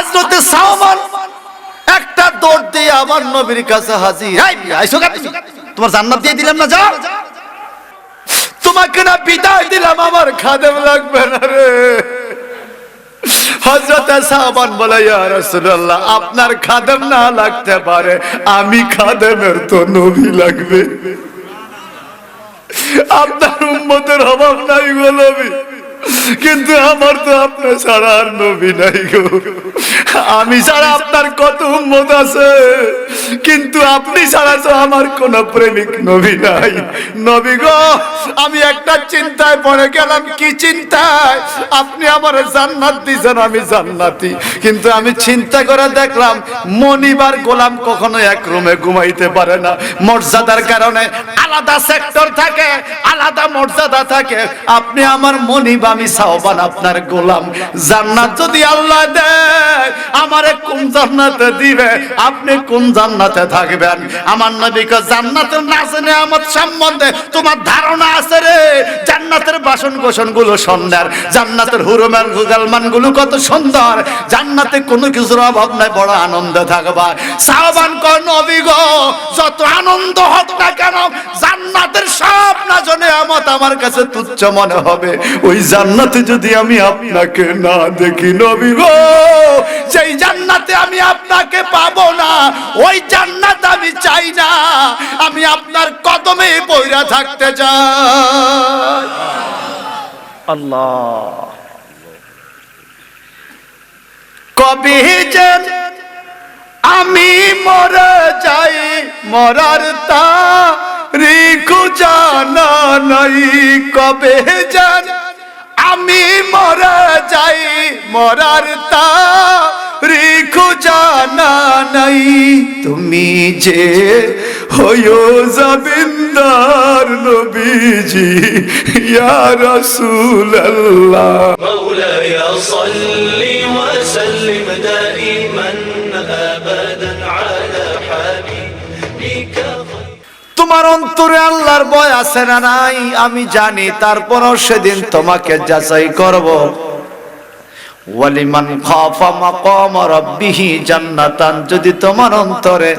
হযরতে সাওবান একটা দৌড় দিয়ে আমার নবীর কাছে হাজির। এই আইছো কেন? তোমার জান্নাত দিয়ে দিলাম না, যাও। তোমাকে না বিদায় দিলাম, আমার খাদেম লাগবে না রে। হযরতে সাওবান বলে, ইয়া রাসূলুল্লাহ, আপনার খাদেম না লাগতে পারে, আমি খাদেমের তো নবী লাগবে। আপনার উম্মতের অভাব নাই গো নবী, কিন্তু আমার তো আপনার ছাড়া আর নবী নাই গো। আমি ছাড়া আপনার কত উম্মত আছে, কিন্তু আপনি ছাড়া তো আমার কোন প্রেমিক নবী নাই। নবী গো, আমি একটা চিন্তায় পড়ে গেলাম। কি চিন্তায়? আপনি আমার জান্নাত দিয়েছেন, আমি জান্নাতি, কিন্তু আমি চিন্তা করে দেখলাম মনিবার গোলাম কখনো এক রুমে ঘুমাইতে পারে না। মর্যাদার কারণে আলাদা সেক্টর থাকে, আলাদা মর্যাদা থাকে। আপনি আমার মনিব, আমি সাওবান আপনার গোলাম। জান্নাত যদি আল্লাহ দেয়, আমারে কোন জান্নাতে দিবে? আপনি কোন জান্নাতে থাকবেন? আমার নবীকে জান্নাতের নাজে নেয়ামত সম্বন্ধে তোমার ধারণা আছে রে? জান্নাতের বাসন কোসন গুলো সুন্দর, জান্নাতের হুরমান গুগালমান গুলো কত সুন্দর, জান্নাতে কোনো কিছুর অভাব নাই, বড় আনন্দে থাকবা। সাওবান কয়, নবী গো, যত আনন্দ হোক না কেন, জান্নাতের সব নাজ নেয়ামত আমার কাছে তুচ্ছ মনে হবে ওই জান্নাতে যদি আমি আপনাকে না দেখি। নবী গো, সেই জান্নাতে আমি আপনাকে পাবো না, ওই জান্নাত আমি চাই না। আমি আপনার কদমে পইরা থাকতে চাই। আল্লাহ, কবে যে আমি মরে যাই, মরার তারিখ জানা নাই। কবে জান আমি মরে যাই, মরার তারিখ জানা নাই। তুমি যে হয়ো জাবিন্দার নবীজি, ইয়া রাসূলুল্লাহ। مولاي صل وسلم دائما أبدا على حبيبك। তোমার অন্তরে আল্লাহর ভয় আছে না নাই আমি জানি, তারপরও সেদিন তোমাকে যাচাই করব। ওয়ালিমান খাফা মাকাম রাব্বিহি জান্নাতান, যদি তোমার অন্তরে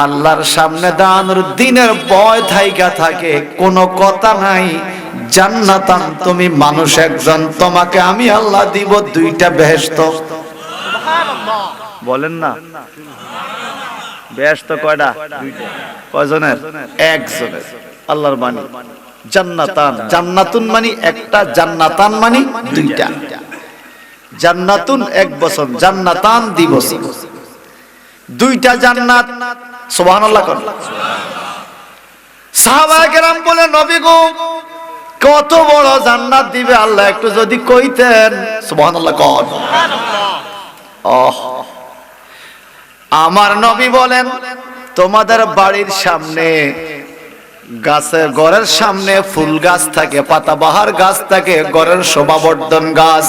আল্লাহর সামনে দাঁড়ানোর দিনের ভয় থাইকা থাকে, কোনো কথা নাই, জান্নাতান, তুমি মানুষ একজন, তোমাকে আমি আল্লাহ দিব দুইটা বেহেশত। সুবহানাল্লাহ বলেন না, বেহেশত কয়টা? দুইটা। কয়জনের? একজনের। আল্লাহর বাণী। জান্নাতান, জান্নাতুন মানে একটা, জান্নাতান মানে দুইটা। জান্নাতুন এক বছর, জান্নাতান দুই বছর, দুইটা জান্নাত। সুবহানাল্লাহ কোন? সাহাবায়ে কেরাম বলে, নবী গো, কত বড় জান্নাত দিবে আল্লাহ, একটু যদি কইতেন। সুবহানাল্লাহ কোন? আমার নবী বলেন, তোমাদের বাড়ির সামনে গাছে, ঘরের সামনে ফুল গাছ থাকে, পাতাবাহার গাছ থাকে, ঘরের শোভাবর্ধন গাছ,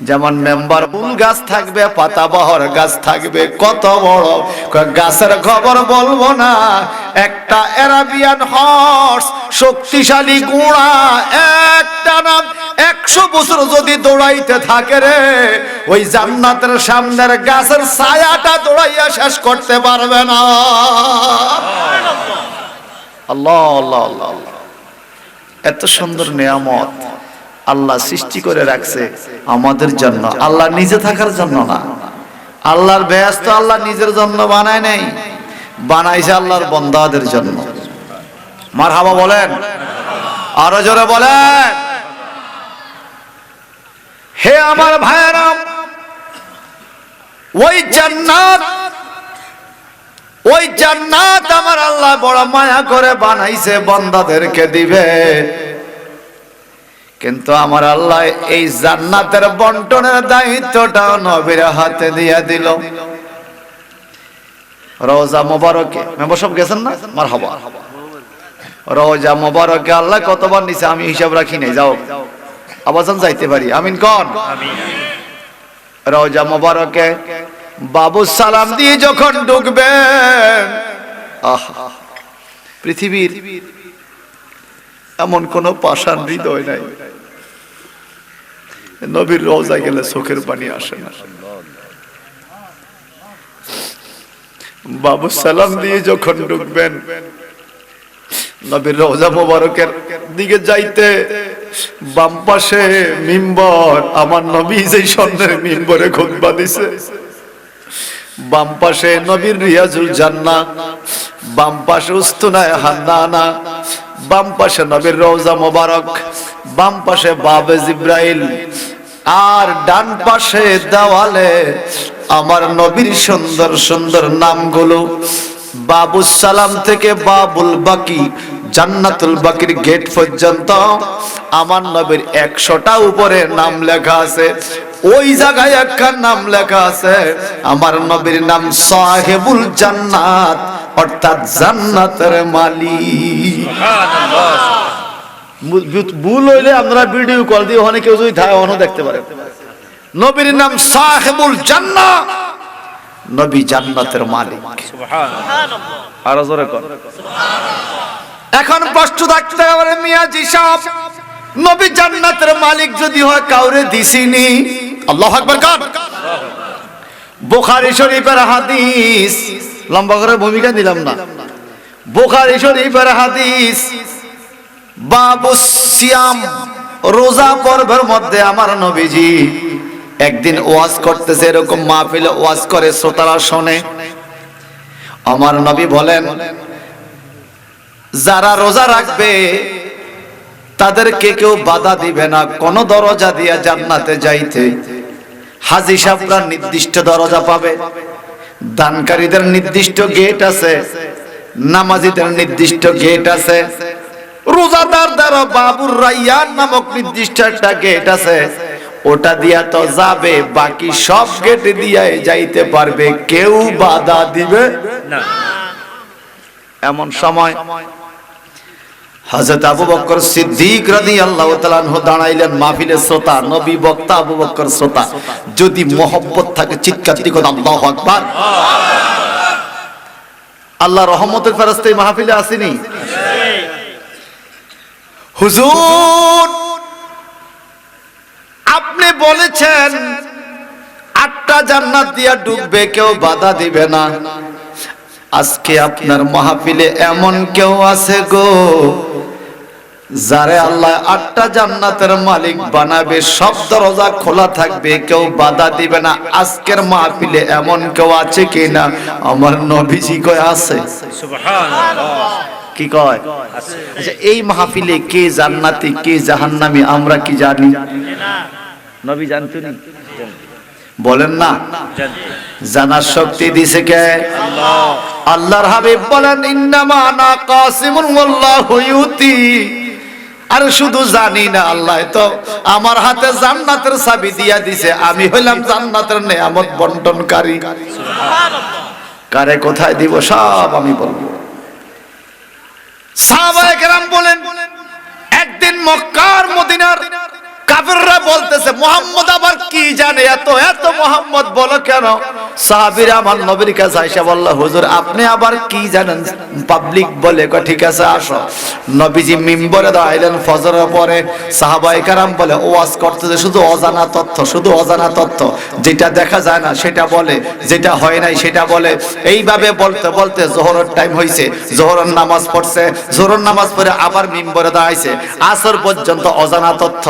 যেমন মেম্বার ফুল গাছ থাকবে, পাতাবাহার গাছ থাকবে। কত বড় গাছের খবর বলবো না, একটা আরাবিয়ান হর্স, শক্তিশালী ঘোড়া, একটা নাম 100 বছর যদি দৌড়াইতে থাকে রে, ওই জান্নাতের সামনের গাছের ছায়াটা দৌড়াইয়া শেষ করতে পারবে না। আল্লাহ আল্লাহ আল্লাহ, এত সুন্দর নিয়ামত আল্লাহ সৃষ্টি করে রাখছে আমাদের জন্য, আল্লাহ নিজে থাকার জন্য না। আল্লাহর বেহেশত আল্লাহ নিজের জন্য বানায় নাই, বানাইছে আল্লাহর বান্দাদের জন্য। মারহাবা বলেন, আরো জোরে বলেন। হে আমার ভাইয়েরা, ওই জান্নাত, ওই জান্নাত আমার আল্লাহ বড় মায়া করে বানাইছে, বান্দাদেরকে দিবে। কিন্তু আমার আল্লাহ এই জান্নাতের বন্টনের দায়িত্বটা নবীর হাতে দিয়ে দিল। রওজা মোবারকে মেম্বার সব গেছেন না? মারহাবা। রওজা মোবারকে আল্লাহ কতবার নিছে আমি হিসাব রাখি নাই, যাও আবাজান যাইতে পারি, আমিন কোন? রওজা মোবারকে বাবু সালাম দিয়ে যখন ঢুকবেন, আহা, পৃথিবীর এমন কোন পাষাণ হৃদয় নাই নবীর রওজায় গেলে চোখের পানি আসে না। বাবু সালাম দিয়ে যখন ঢুকবেন, নবীর রওজা মোবারকের দিকে যাইতে বাম পাশে মিম্বর, আমার নবী যেই স্বর্ণের মিম্বরে খুতবা দিছে, বাম পাশে নবীর রিয়াজুল জান্নাহ, বাম পাশে উস্তুনায়ে হান্নানা, বাম পাশে নবীর রওজা মোবারক, বাম পাশে বাবে জিব্রাইল, আর ডান পাশে দেওয়ালে আমার নবীর সুন্দর সুন্দর নামগুলো, বাবুস সালাম থেকে বাবুল বাকি, জান্নাতুল বাকির গেট পর্যন্ত আমার নবীর 100টা উপরে নাম লেখা আছে। ওই জায়গায় একটা নাম লেখা আছে, আমার নবীর নাম সাহেবুল জান্নাত, অর্থাৎ জান্নাতের মালিক। ভুল হইলে আপনারা ভিডিও কল দিয়ে ওখানে কেউ যদি থাকে ওখানে দেখতে পারে। নবীর নাম সাহেবুল জান্নাত, নবী জান্নাতের মালিক। সুবহানাল্লাহ। আর জোরে কর সুবহানাল্লাহ। এখন প্রশ্ন থাকতে পারে, মিয়াজি সাহেব নবী জান্নাতের মালিক যদি হয় কাউরে দিছিনি? আল্লাহু আকবার কর। বুখারী শরীফের হাদিস, লম্বা করে ভূমিকা দিলাম না, বুখারী শরীফের হাদিস, বাবুস সিয়াম, রোজা পর্বের মধ্যে আমার নবীজি একদিন ওয়াজ করতেছে, এরকম মাহফিলে ওয়াজ করে, শ্রোতারা শোনে। আমার নবী বলেন, যারা রোজা রাখবে তাদেরকে কেউ বাধা দিবে না কোন দরজা দিয়ে জান্নাতে যাইতে। হাজী সাহেবরা নির্দিষ্ট দরজা পাবে, দানকারীদের নির্দিষ্ট গেট আছে, নামাজীদের নির্দিষ্ট গেট আছে, রোজাদার দ্বারা বাবুর রাইয়ান নামক নির্দিষ্ট একটা গেট আছে, ওটা দিয়া তো যাবে, বাকি সব গেট দিয়ে যাইতে পারবে, কেউ বাধা দিবে না। এমন সময় হযরত আবু বকর সিদ্দিক রাদিয়াল্লাহু তাআলা আনহু দাঁড়াইলেন, মাহফিলের শ্রোতা, নবী বক্তা আবু বকর শ্রোতা। যদি মহব্বত থাকে চিৎকার দিয়ে বলেন আল্লাহু আকবার। আল্লাহ রহমতের ফেরেশতা এই মাহফিলে আসেনি? হুজুর আপনি বলেছেন 8টা জান্নাত দিয়া ঢুকবে, কেউ বাধা দিবে না। আজকে আপনার মাহফিলে এমন কেউ আছে গো, যারে আল্লাহ 8টা জান্নাতের মালিক বানাবে, সব দরজা খোলা থাকবে, কেউ বাধা দিবে না। আজকের মাহফিলে এমন কেউ আছে কিনা? আমার নবীজি কয় আছে। সুবহানাল্লাহ। কি কয়? আচ্ছা, এই মাহফিলে কে জান্নাতি কে জাহান্নামী আমরা কি জানি? নবী জানতেন? বলেন না, জানার শক্তি দিছে কে? আল্লাহ। আল্লাহর হাবিব বলেন, ইন্নামা আনা কাসিমুন ওয়াল্লাহু ইউতি। আর শুধু জানি না, আল্লাহ তো আমার হাতে জান্নাতের চাবি দিয়া দিছে, আমি হইলাম জান্নাতের নেয়ামত বন্টনকারী। সুবহানাল্লাহ। কারে কোথায় দিব সব আমি বলবো। সাহাবায়ে কেরাম বলেন, একদিন মক্কার মদিনার কাফেররা বলতেছে, মুহাম্মদ আবার কি জানে, এত এত মুহাম্মদ বলো কেন? সাহাবীরা আমার নবীর কাছে আয়েশা বলল, হুজুর আপনি আবার কি জানেন? পাবলিক বলে, কয় ঠিক আছে আসো। নবীজি মিম্বরে দাঁড়াইলেন ফজরের পরে, সাহাবায়ে কেরাম বলে ওয়াজ করতেছে, শুধু অজানা তথ্য, শুধু অজানা তথ্য, যেটা দেখা যায় না সেটা বলে, যেটা হয় নাই সেটা বলে। এইভাবে বলতে বলতে যোহরের টাইম হইছে, যোহরের নামাজ পড়ছে, যোহরের নামাজ পড়ে আবার মিম্বরে দাঁড়াইছে, আসর পর্যন্ত অজানা তথ্য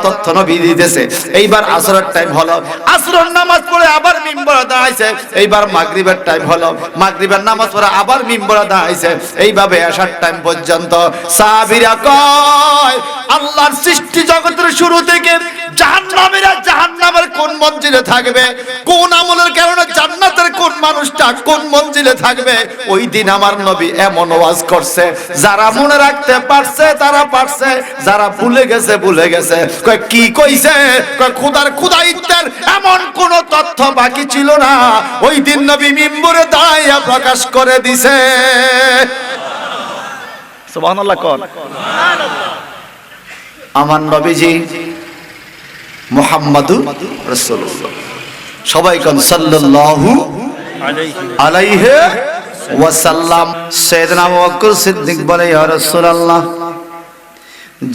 তথ্য নবী দিতেছে। এইবার আসরের টাইম হলো, আসরের নামাজ পড়ে আবার মিম্বরে দাঁড়াইছে। এইবার মাগরিবের টাইম হলো, মাগরিবের নামাজ পড়ে আবার মিম্বরে দাঁড়াইছে। এইভাবে এশার টাইম পর্যন্ত। সাহাবীরা কয়, আল্লাহর সৃষ্টি জগতের শুরু থেকে জাহান্নামীরা জাহান্নামের কোন মঞ্জিলে থাকবে, কোন আমলের কারণে জান্নাতের কোন মানুষটা কোন মঞ্জিলে থাকবে, ওই দিন আমার নবী এমন ওয়াজ করছে, যারা মনে রাখতে পারছে তারা পারছে, যারা ভুলে গেছে ভুলে গেছে। কয় কি কইছে? কয় খোদার খোদাইত্বের এমন কোন তথ্য বাকি ছিল না, ওই দিন নবী মিম্বরে দাঁড়াইয়া প্রকাশ করে দিছে। সুবহানাল্লাহ কোন? সুবহানাল্লাহ। আমার নবীজি মুহাম্মাদুর রাসূলুল্লাহ, সবাই কোন সাল্লাল্লাহু আলাইহি ওয়াসাল্লাম। সাইয়েদনা আবু বকর সিদ্দিক বলে, ইয়া রাসূলুল্লাহ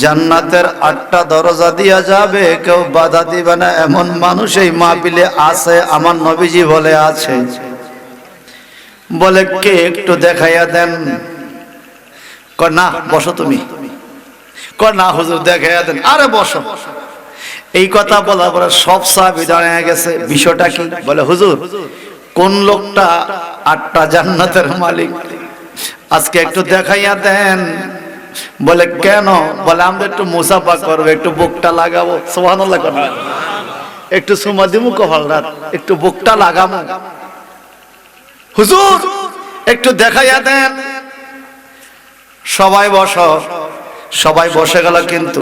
জান্নাতের 8টা দরজা দিয়া যাবে, কেউ বাধা দিবে না, এমন মানুষ এই মাহফিলে আছে? আমার নবীজি বলে আছে। বলে কে একটু দেখাইয়া দেন। কয় না বসো তুমি। কয় না হুজুর দেখাইয়া দেন। আরে বসো। এই কথা বলার পরে সব সাহাবী দাঁড়িয়ে গেছে। বিষয়টা কি? বলে হুজুর কোন লোকটা 8টা জান্নাতের মালিক, আজকে একটু দেখাইয়া দেন। বলে কেন? বলে আমরা একটু মুসাফা করবো, একটু বুকটা লাগাবো। সুবহানাল্লাহ করবেন, একটু সুমা দিমু কপাল রাত, একটু বুকটা লাগাবো। হুজুর একটু দেখাইয়া দেন। সবাই বসো। সবাই বসে গেল। কিন্তু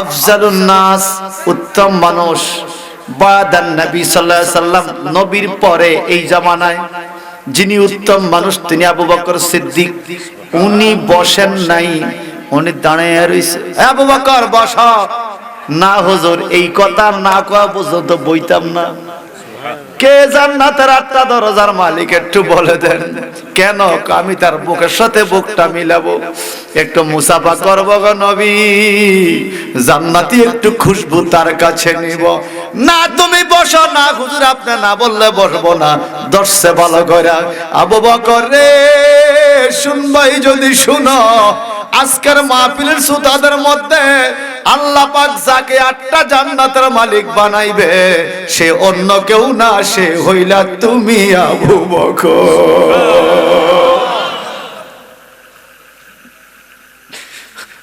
আফজালুন নাস, উত্তম মানুষ, বাদান নবী সাল্লাল্লাহু আলাইহি সাল্লাম, নবীর পরে এই জামানায় যিনি উত্তম মানুষ তিনি আবু বকর সিদ্দিক। উনি বসেন নাই, উনি দাঁড়িয়ে রইছে। আবু বকর বসো। না হুজুর এই কথা না কওয়া পর্যন্ত বইতাম না। কে জান্নাতের 8টা দরজার মালিক একটু বলে দেন। কেন? আমি তার বুকের সাথে বুকটা মিলাবো, একটু মুসাফা করবো গো নবী, জান্নাতি একটু খুশবু তার কাছে নিব। না তুমি বসো। না হুজুর আপনি না বললে বসবো না। দর্শে ভালো করে আবু বকর রে, শুনবাই যদি শুনো, আজকের মাহফিলের শ্রোতাদের মধ্যে আল্লাহ পাক যাকে 8টা জান্নাতের মালিক বানাইবে সে অন্য কেউ না, সে হইলা তুমি আবু বকর।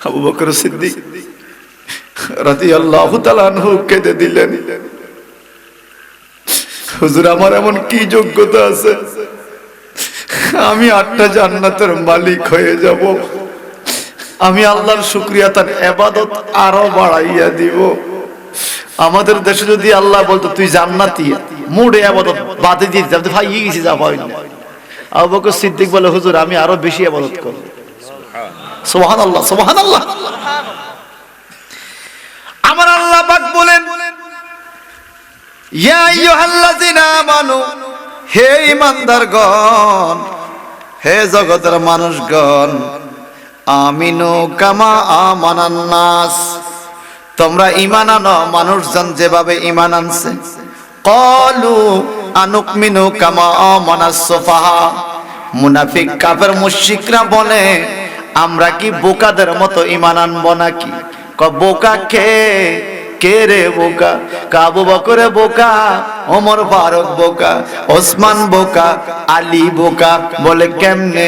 আবু বকর সিদ্দিক রাদিয়াল্লাহু তাআলা আনহু কেঁদে দিলেন। হুজুর আমার এমন কি যোগ্যতা আছে আমি 8টা জান্নাতের মালিক হয়ে যাব? আমি আল্লাহর শুকরিয়া, তার ইবাদত আরো বাড়াইয়া দিব। আমাদের দেশে যদি আল্লাহ বলতো তুই জান্নাতি, মুড়ে ইবাদত বাদে দিয়ে দিতাম, ভাই ই গেছি যা হয় না। আবু বকর সিদ্দিক বলে হুজুর আমি আরো বেশি ইবাদত করব। সুবহানাল্লাহ, সুবহানাল্লাহ। আমার আল্লাহ পাক বলেন ইয়া আইয়ুহাল্লাযিনা আমানু, হে ঈমানদারগণ, হে জগতের মানুষগণ, আমিনু কামা আমানান নাস, তোমরা ঈমান আনো মানুষজন যেভাবে ঈমান আনছে। ক্বালু আনুকমিনু কামা আমানাস সুফাহা, মুনাফিক কাফের মুশরিকরা বলে আমরা কি বোকাদের মতো ঈমান আনবো নাকি? বোকা কে রে বোকা? আবু বকর বোকা, ওমর ফারুক বোকা, ওসমান বোকা, আলী বোকা। বলে কেমনে?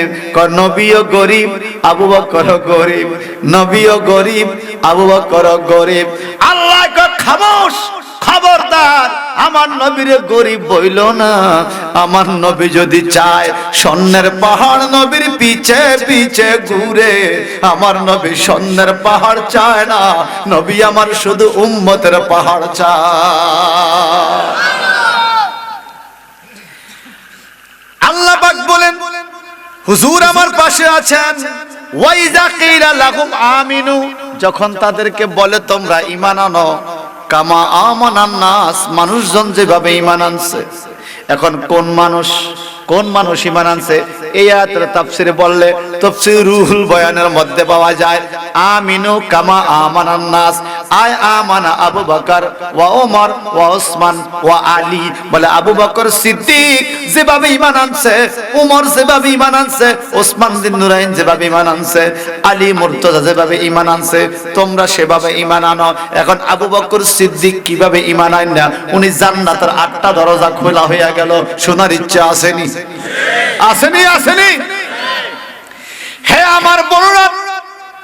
নবীও গরিব, আবু বকর গরিব, নবীও গরিব, আবু বকর গরিব। আল্লাহ খামোশ, খবরদার আমার নবীরে গরিব বইল না। আমার নবী যদি চায় স্বর্ণের পাহাড় নবীর পিছে পিছে ঘুরে, আমার নবী স্বর্ণের পাহাড় চায় না। নবী আমার শুধু উম্মতের পাহাড় চায়। আল্লাহ পাক বলেন হুজুর আমার পাশে আছেন। ওয়াইজা কিলা লাহুম আমিনু, যখন তাদেরকে বলে তোমরা ঈমান আনো কামা আমানান নাস, মানুষজন যেভাবে ঈমান আনছে। এখন কোন মানুষ ঈমান আনছে? এই আয়াতের তাফসীরে বললে তাফসীর রুহুল বয়ানের মধ্যে পাওয়া যায় আমিনু কামা আমানান নাস, আয় আমানা আবু বকর ওয়া ওমর ওয়া ওসমান ওয়া আলী। বলে আবু বকর সিদ্দিক যেভাবে ঈমান আনছে, ওমর যেভাবে ঈমান আনছে, ওসমান বিন নুরাইন যেভাবে ঈমান আনছে, আলী মুর্তজা যেভাবে ঈমান আনছে, তোমরা সেভাবে ঈমান আনো। এখন আবু বকর সিদ্দিক কিভাবে ঈমান আনেন না? উনি জান্নাতের 8টা দরজা খোলা হয়ে গেল। শোনার ইচ্ছা আসেনি? আসেনি? আসেনি? হে আমার বড়রা,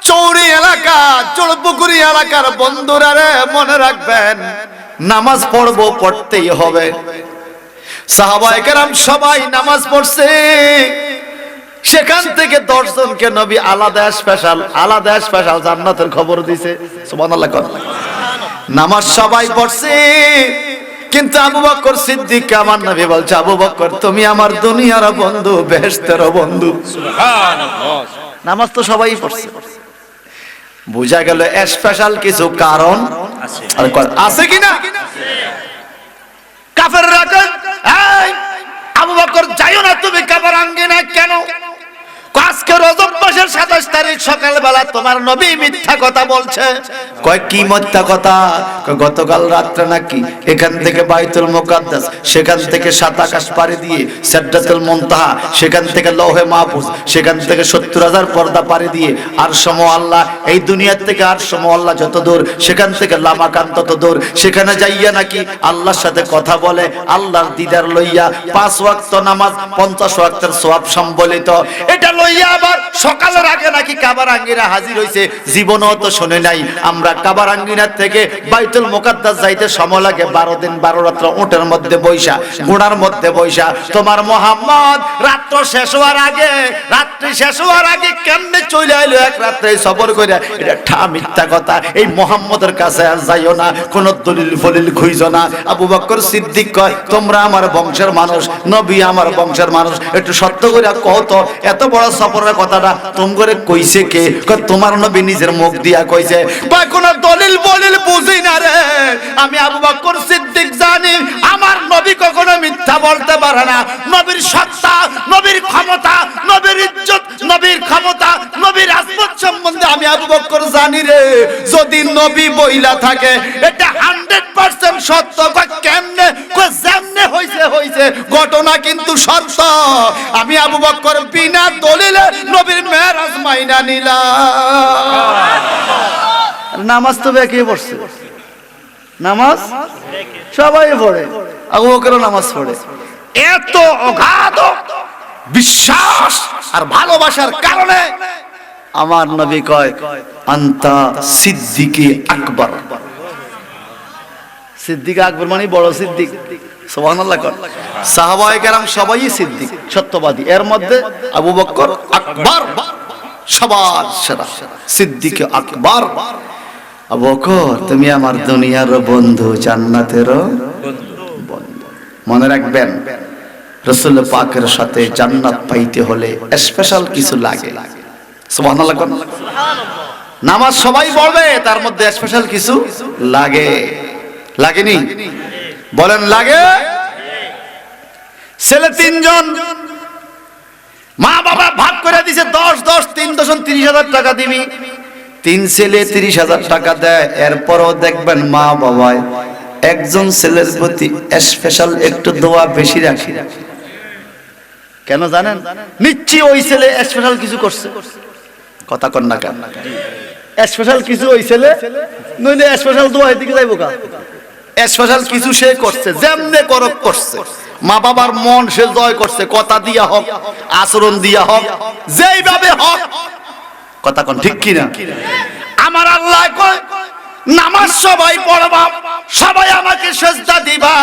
চৌরি এলাকা, চোরপুকুরি এলাকার বন্ধুরা রে, মনে রাখবেন নামাজ পড়বো, পড়তেই হবে। সাহাবায়ে কেরাম সবাই নামাজ পড়ছে। সেখান থেকে 10 জনকে নবী আলাদা স্পেশাল জান্নাতের খবর দিয়েছে। সুবহানাল্লাহ। নামাজ সবাই পড়ছে, কিন্তু আবু বকর সিদ্দিক আমার নবী বলছে আবু বকর তুমি আমার দুনিয়ার বন্ধু, বেহেশতের বন্ধু। সুবহানাল্লাহ। নামাজ তো সবাই পড়ছে, বুঝা গেল স্পেশাল কিছু কারণ আছে কিনা? কাফের রাখেন আবু বকর যাইও না তুমি কাবার আঙ্গিনায়। কেন? আজকে রজব মাস মাসের 27 তারিখ সকালবেলা তোমার নবী মিথ্যা কথা বলছে। কয় কি মিথ্যা কথা? কয় গতকাল রাত্রে নাকি এখান থেকে বাইতুল মুকাদ্দাস, সেখান থেকে 7 আকাশ পাড়ি দিয়ে সিদরাতুল মুনতাহা, সেখান থেকে লৌহে মাহফুজ, সেখান থেকে 70,000 পর্দা পাড়ি দিয়ে আরশ আল্লাহ, এই দুনিয়ার থেকে আরশ আল্লাহ যত দূর, সেখান থেকে লামাকান তত দূর, সেখানে যাইয়া নাকি আল্লাহর সাথে কথা বলে, আল্লাহর দিদার লইয়া 5 ওয়াক্ত নামাজ 50 ওয়াক্তের সওয়াব সম্বলিত এটা লইয়া আবার সকালের আগে নাকি কাবার আঙ্গিনা হাজির হইছে। জীবনও তো শুনে নাই আমরা কাবার আঙ্গিনা থেকে বাইতুল মুকাদ্দাস যাইতে সময় লাগে 12 দিন 12 রাত উটের মধ্যে বৈশা, ঘোড়ার মধ্যে বৈশা। তোমার মুহাম্মদ রাত্র শেষ হওয়ার আগে, রাত্রি শেষ হওয়ার আগে কেমনে চলে আইলো এক রাত্রে সফর করে? এটা ঠা মিথ্যা কথা। এই মুহাম্মদের কাছে আর যাইও না, কোন দলিল ফলিল খুঁজো না। আবু বকর সিদ্দিক কয় তোমরা আমার বংশের মানুষ, নবী আমার বংশের মানুষ, একটু সত্য করে কও তো এত বড় সফরের কথাটা তোম করে কইছে কে? কয় তোমার নবী নিজের মুখ দিয়া কইছে। কয় কোন দলিল বলিল বুঝি না রে, আমি আবু বকর সিদ্দিক জানি আমার নবী কখনো মিথ্যা বলতে পারে না। নবীর সত্তা, নবীর ক্ষমতা, নবীর ইজ্জত, নবীর ক্ষমতা, নবীর আজমত সম্বন্ধে আমি আবু বকর জানি রে। যদি নবী বইলা থাকে এটা 100% সত্য। কয় কেমনে? কয় যেমনে হইছে হইছে, ঘটনা কিন্তু সত্য। আমি আবু বকর বিনা দলিলে নবীর মেরাজ মাইনা নিলাম। নামাজ তো বেঁকে পড়ছে, নামাজ সবাই পড়ে, আবু বকরও নামাজ পড়ে। এত অগাধ বিশ্বাস আর ভালোবাসার কারণে আমার নবী কয় আনতা সিদ্দিকে আকবর। সিদ্দিক আকবর মানে বড় সিদ্দিক। সুবহানাল্লাহ। সাহাবায়ে কেরাম সবাই সিদ্দিক, সত্যবাদী। এর মধ্যে আবু বকর আকবর, সবার সেরা সিদ্দিকে আকবর। আবু বকর তুমি আমার দুনিয়ার বন্ধু, জান্নাতের বন্ধু। মনে রাখবেন রাসূল পাকের সাথে জান্নাত পাইতে হলে স্পেশাল কিছু লাগে। সুবহানাল্লাহ। নামাজ সবাই পড়বে, তার মধ্যে স্পেশাল কিছু লাগে। লাগেনি? বলেন লাগে। ছেলে 3 জন, মা বাবা ভাগ করে দিছে 10-10, 3 দশম 30,000 টাকা দিবি। 3 ছেলে 30,000 টাকা দেয়। এরপরও দেখবেন মা বাবায় একজন ছেলের প্রতি স্পেশাল একটু দোয়া বেশি রাখে। কেন জানেন? নিশ্চয়ই ওই ছেলে স্পেশাল কিছু করছে। কথা কন না কেন? স্পেশাল কিছু ওই ছেলে নইলে স্পেশাল দোয়া এদিকে যাইবো কা? স্পেশাল কিছু সে করছে, যেমনে করক করছে। মা বাবার মন সে জয় করছে, কথা দিয়া হোক, আচরণ দিয়া হোক, যেইভাবে হোক। কথা কোন ঠিক কি না? আমার আল্লাহ কয় নামাজ সবাই পড়বা, সবাই আমাকে সিজদা দিবা,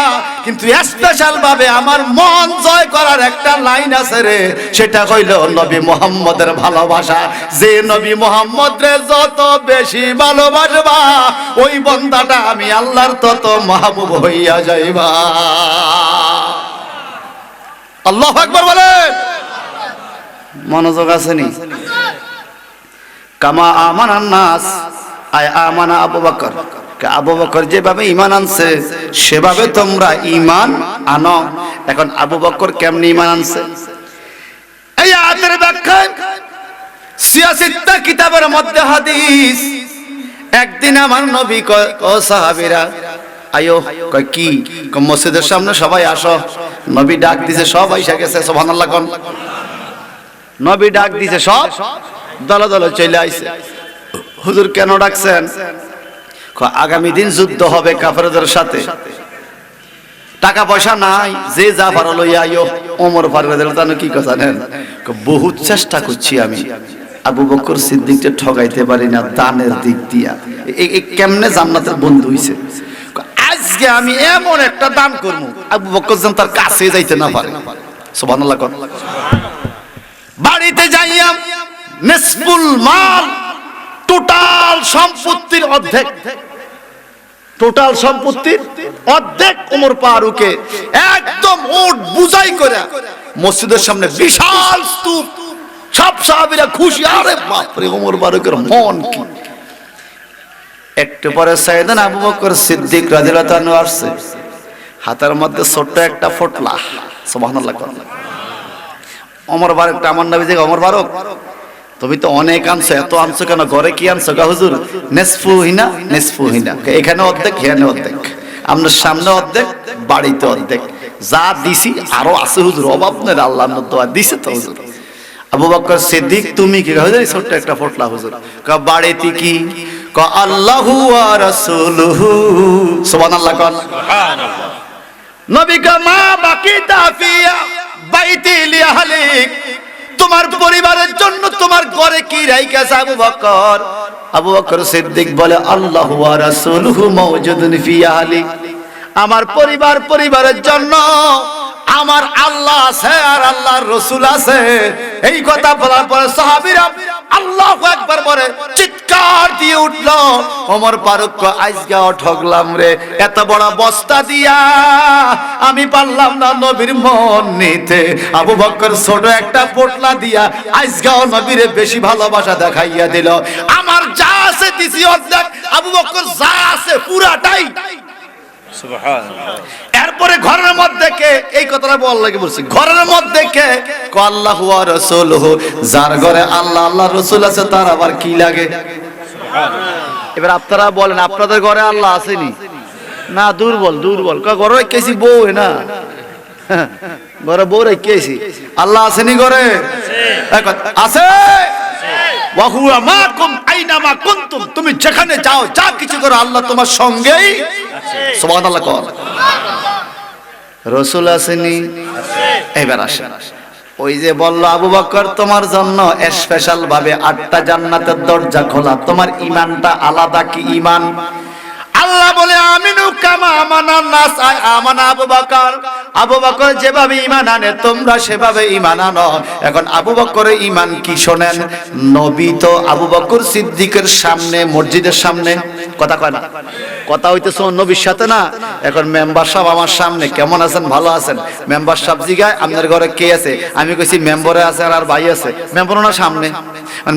কিন্তু স্পেশাল ভাবে আমার মন জয় করার একটা লাইন আছে রে, সেটা হইল নবী মুহাম্মদের ভালোবাসা। যে নবী মুহাম্মদ রে যত বেশি ভালোবাসবা ওই বান্দাটা আমি আল্লাহর তত মাহবুব হইয়া যাইবা। আল্লাহু আকবার বলেন। মনোযোগ আছে নি? কামা আমানান নাস আয় আমানা আবু বকর। আবু বকর যেভাবে ঈমান আনছে সেভাবে তোমরা ঈমান আনো। এখন আবু বকর কেমনে ঈমান আনছে? এই আয়াতের ব্যাখ্যায় 86টা কিতাবের মধ্যে হাদিস। একদিন আমার নবী কয় ও সাহাবীরা আয়ো, কয় কি? মসজিদের সামনে সবাই আসো। নবী ডাক দিছে, সব আইসা গেছে। সুবহানাল্লাহ কোন। নবী ডাক দিছে, সব দলে দলে চলে আইছে। হুজুর কেন ডাকছেন? আগামী দিন যুদ্ধ হবে কাফেরদের সাথে, টাকা পয়সা নাই, যে যা পারো লইয়া আইও। ওমর ফারুক রাদিয়াল্লাহু আনহু কি কথা নেন? বহুত চেষ্টা করছি আমি আবু বকর সিদ্দিককে ঠগাইতে পারি না দানের দিক দিয়া। এই কেমনে জান্নাতের বন্ধু হইছে? আজকে আমি এমন একটা দান করব আবু বকর যেন তার কাছে যাইতে না পারে। সুবহানাল্লাহ। বাড়িতে যাইয়া নিসফুল মাল, টোটাল সম্পত্তির অর্ধেক, টোটাল সম্পত্তির অর্ধেক ওমর ফারুকে একদম ওট বুঝাই করে মসজিদের সামনে বিশাল স্তূপ। সব সাহাবীরা খুশি, আরে বাপ রে ওমর ফারুকের মন কি। একটু পরে সাইয়েদনা আবু বকর সিদ্দিক রাদিয়াল্লাহু আনহু আসছে, হাতের মধ্যে ছোট্ট একটা ফটলা। সুবহানাল্লাহ। ওমর ফারুক, আমার নবী যে ওমর ফারুক তুমি তো অনেক আনছো, এত আনছো কেন? ঘরে কি আনছো গা হুজুর? নেসফু হিনা নেসফু হিনা, এখানে অর্ধেক এখানে অর্ধেক, আপনার সামনে অর্ধেক বাড়িতে অর্ধেক, যা দিছি আরো আছে হুজুর, অভাব নেই, আল্লাহর দোয়া দিছে তো হুজুর। আবু বকর সিদ্দিক তুমি কি হুজুর? ছোট্ট একটা ফটলা হুজুর। বাড়িতে কি? আল্লাহু ওয়া রাসূলুহু, সুবহানাল্লাহ কোন সুবহানাল্লাহ। নবী কা মা বাকিতা ফিয়া বাইতি লিআহলিক, তোমার পরিবারের জন্য তোমার ঘরে কি রাইখাছে আবু বকর? আবু বকর সিদ্দিক বলে আল্লাহু ওয়া রাসূলুহু মাওজুদুন ফি আহলি, আমার পরিবারের জন্য আমার আল্লাহ আছে আর আল্লাহর রাসূল আছে। এই কথা বলার পরে সাহাবীরা আল্লাহু আকবার বলে চিৎকার দিয়ে উঠলো, ওমর ফারুক আজগাও ঠকলাম রে, এত বড় বস্তা দিয়া আমি পারলাম না নবীর মন নিতে। আবু বকর ছোট একটা পোটলা দিয়া আজগাও নবীরে বেশি ভালোবাসা দেখাইয়া দিল। আমার যা আছে দিছি অর্ধেক, আবু বকর যা আছে পুরাটাই। সুবহানাল্লাহ। এরপরে ঘরের মধ্যে কে, এই কথাটা বল লাগে বলছি, ঘরের মধ্যে কে? আল্লাহু ওয়া রাসূলুহু, যার ঘরে আল্লাহ আল্লাহর রাসূল আছে তার আবার কি লাগে? সুবহানাল্লাহ। এবার আপনারা বলেন আপনাদের ঘরে আল্লাহ আসেনি না? দুর্বল ঘরে রেখেছি বউ না, ঘরে বউ রেখেছি, আল্লাহ আসেনি ঘরে? আছে। ওয়া হুয়া মাকুম আইনামা কুনতুম, তুমি যেখানে যাও যা কিছু করো আল্লাহ তোমার সঙ্গেই আছে। সুবহানাল্লাহ কোন রাসূল আসেনি? এবার আসেন, ওই যে বলল আবু বকর তোমার জন্য স্পেশাল ভাবে 8টা জান্নাতের দরজা খোলা, তোমার ঈমানটা আলাদা কি ঈমান? আল্লাহ বলে আমিনু কামা আমানান নাস, আমানা আবু বকর। আবু বকর যেভাবে ঈমান আনে তোমরা সেভাবে ঈমান আনো। এখন আবু বকরের ঈমান কি শোনেন? নবী তো আবু বকর সিদ্দিকের সামনে, মসজিদের সামনে কথা কয় না, কথা হইতেছে নবীর সাথে না। এখন মেম্বার সাহেব আমার সামনে, কেমন আছেন? ভালো আছেন? মেম্বার সাহেব জিগায় আপনার ঘরে কে আছে? আমি কইছি মেম্বারে আছে আর ভাই আছে। মেম্বার ওনার সামনে,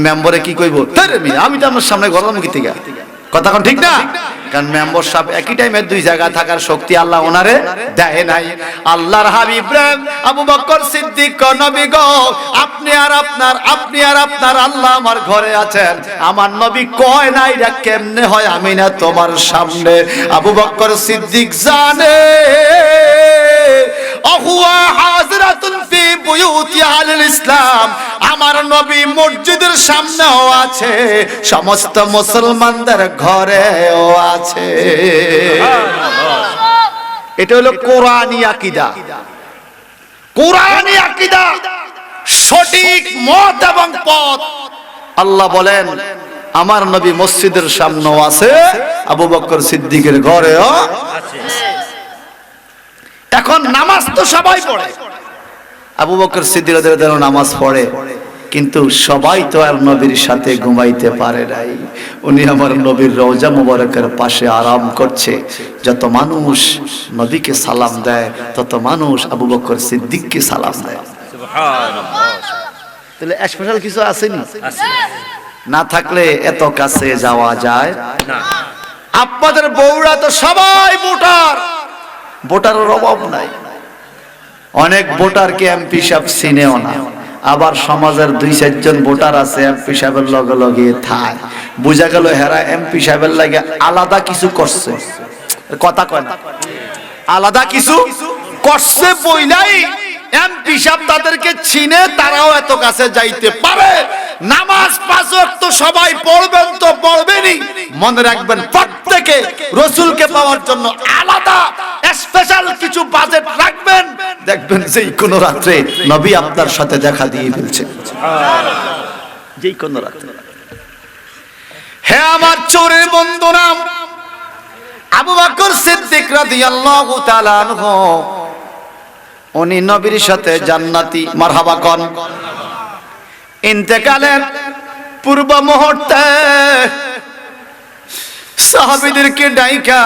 মেম্বারে কি কইব? আমি তো আমার সামনে ঘরের মুখী থেকে কথা কোন ঠিক না? কারণ মেম্বার সাহেব একই টাইমে দুই জায়গায় থাকার শক্তি আল্লাহ ওনারে দেয় নাই। আল্লাহর হাবিব আবু বকর সিদ্দিক নবী গো, আপনি আর আপনার আল্লাহ আমার ঘরে আছেন। আমার নবী কয় নাই এটা কেমনে হয়? আমি না তোমার সামনে। আবু বকর সিদ্দিক জানে অহুয়া হাজরাতুন ফি বুয়ুতি আহলিল ইসলাম, আমার নবী মসজিদের সামনেও আছে, সমস্ত মুসলমানদের ঘরেও আছে। এটা হলো কোরআনী আকীদা, কোরআনী আকীদা, সঠিক মত এবং পথ। আল্লাহ বলেন আমার নবী মসজিদের সামনেও আছে, আবু বকর সিদ্দিকের ঘরেও আছে। এখন নামাজ তো সবাই পড়ে, আবু বকর সিদ্দিক রাদিয়াল্লাহু আনহু নামাজ পড়ে, কিন্তু সবাই তো আর নবীর সাথে ঘুমাইতে পারে নাই। উনি আমার নবীর রওজা মুবারকের পাশে আরাম করছে। যত মানুষ নবীকে সালাম দেয় তত মানুষ আবু বকর সিদ্দিককে সালাম দেয়। সুবহানাল্লাহ। তাহলে স্পেশাল কিছু আসেনি? আছে। না থাকলে এত কাছে যাওয়া যায় না। আপনাদের বউরা তো সবাই ভোটার, ভোটারের অভাব নাই। অনেক ভোটারকে এমপি সাহেব চিনেও না, আবার সমাজের 2-4 জন ভোটার আছে এমপি সাহেবের লগে লগে থায়, বুঝা গেল হেরা এমপি সাহেবের লাগে আলাদা কিছু করছে। কথা কয় না, আলাদা কিছু করছে বইলাই এমপি সাহেব তাদেরকে চিনে, তারাও এত কাছে যাইতে পারে। নামাজ 5 ওয়াক্ত সবাই পড়বেন তো পড়বেনই, মনে রাখবেন প্রত্যেকে রাসূলকে পাওয়ার জন্য আলাদা স্পেশাল কিছু বাজেট রাখবেন। দেখবেন যেই কোন রাতে নবী আপনার সাথে দেখা দিয়ে ফেলছে, সুবহানাল্লাহ, যেই কোন রাতে। হে আমার চোরের বন্ধুরা, আবু বকর সিদ্দিক রাদিয়াল্লাহু তাআলা আনহু উনি নবীর সাথে জান্নাতি, মারহাবা কোন। ইন্তেকালের পূর্ব মুহূর্তে সাহাবীদেরকে ডাইকা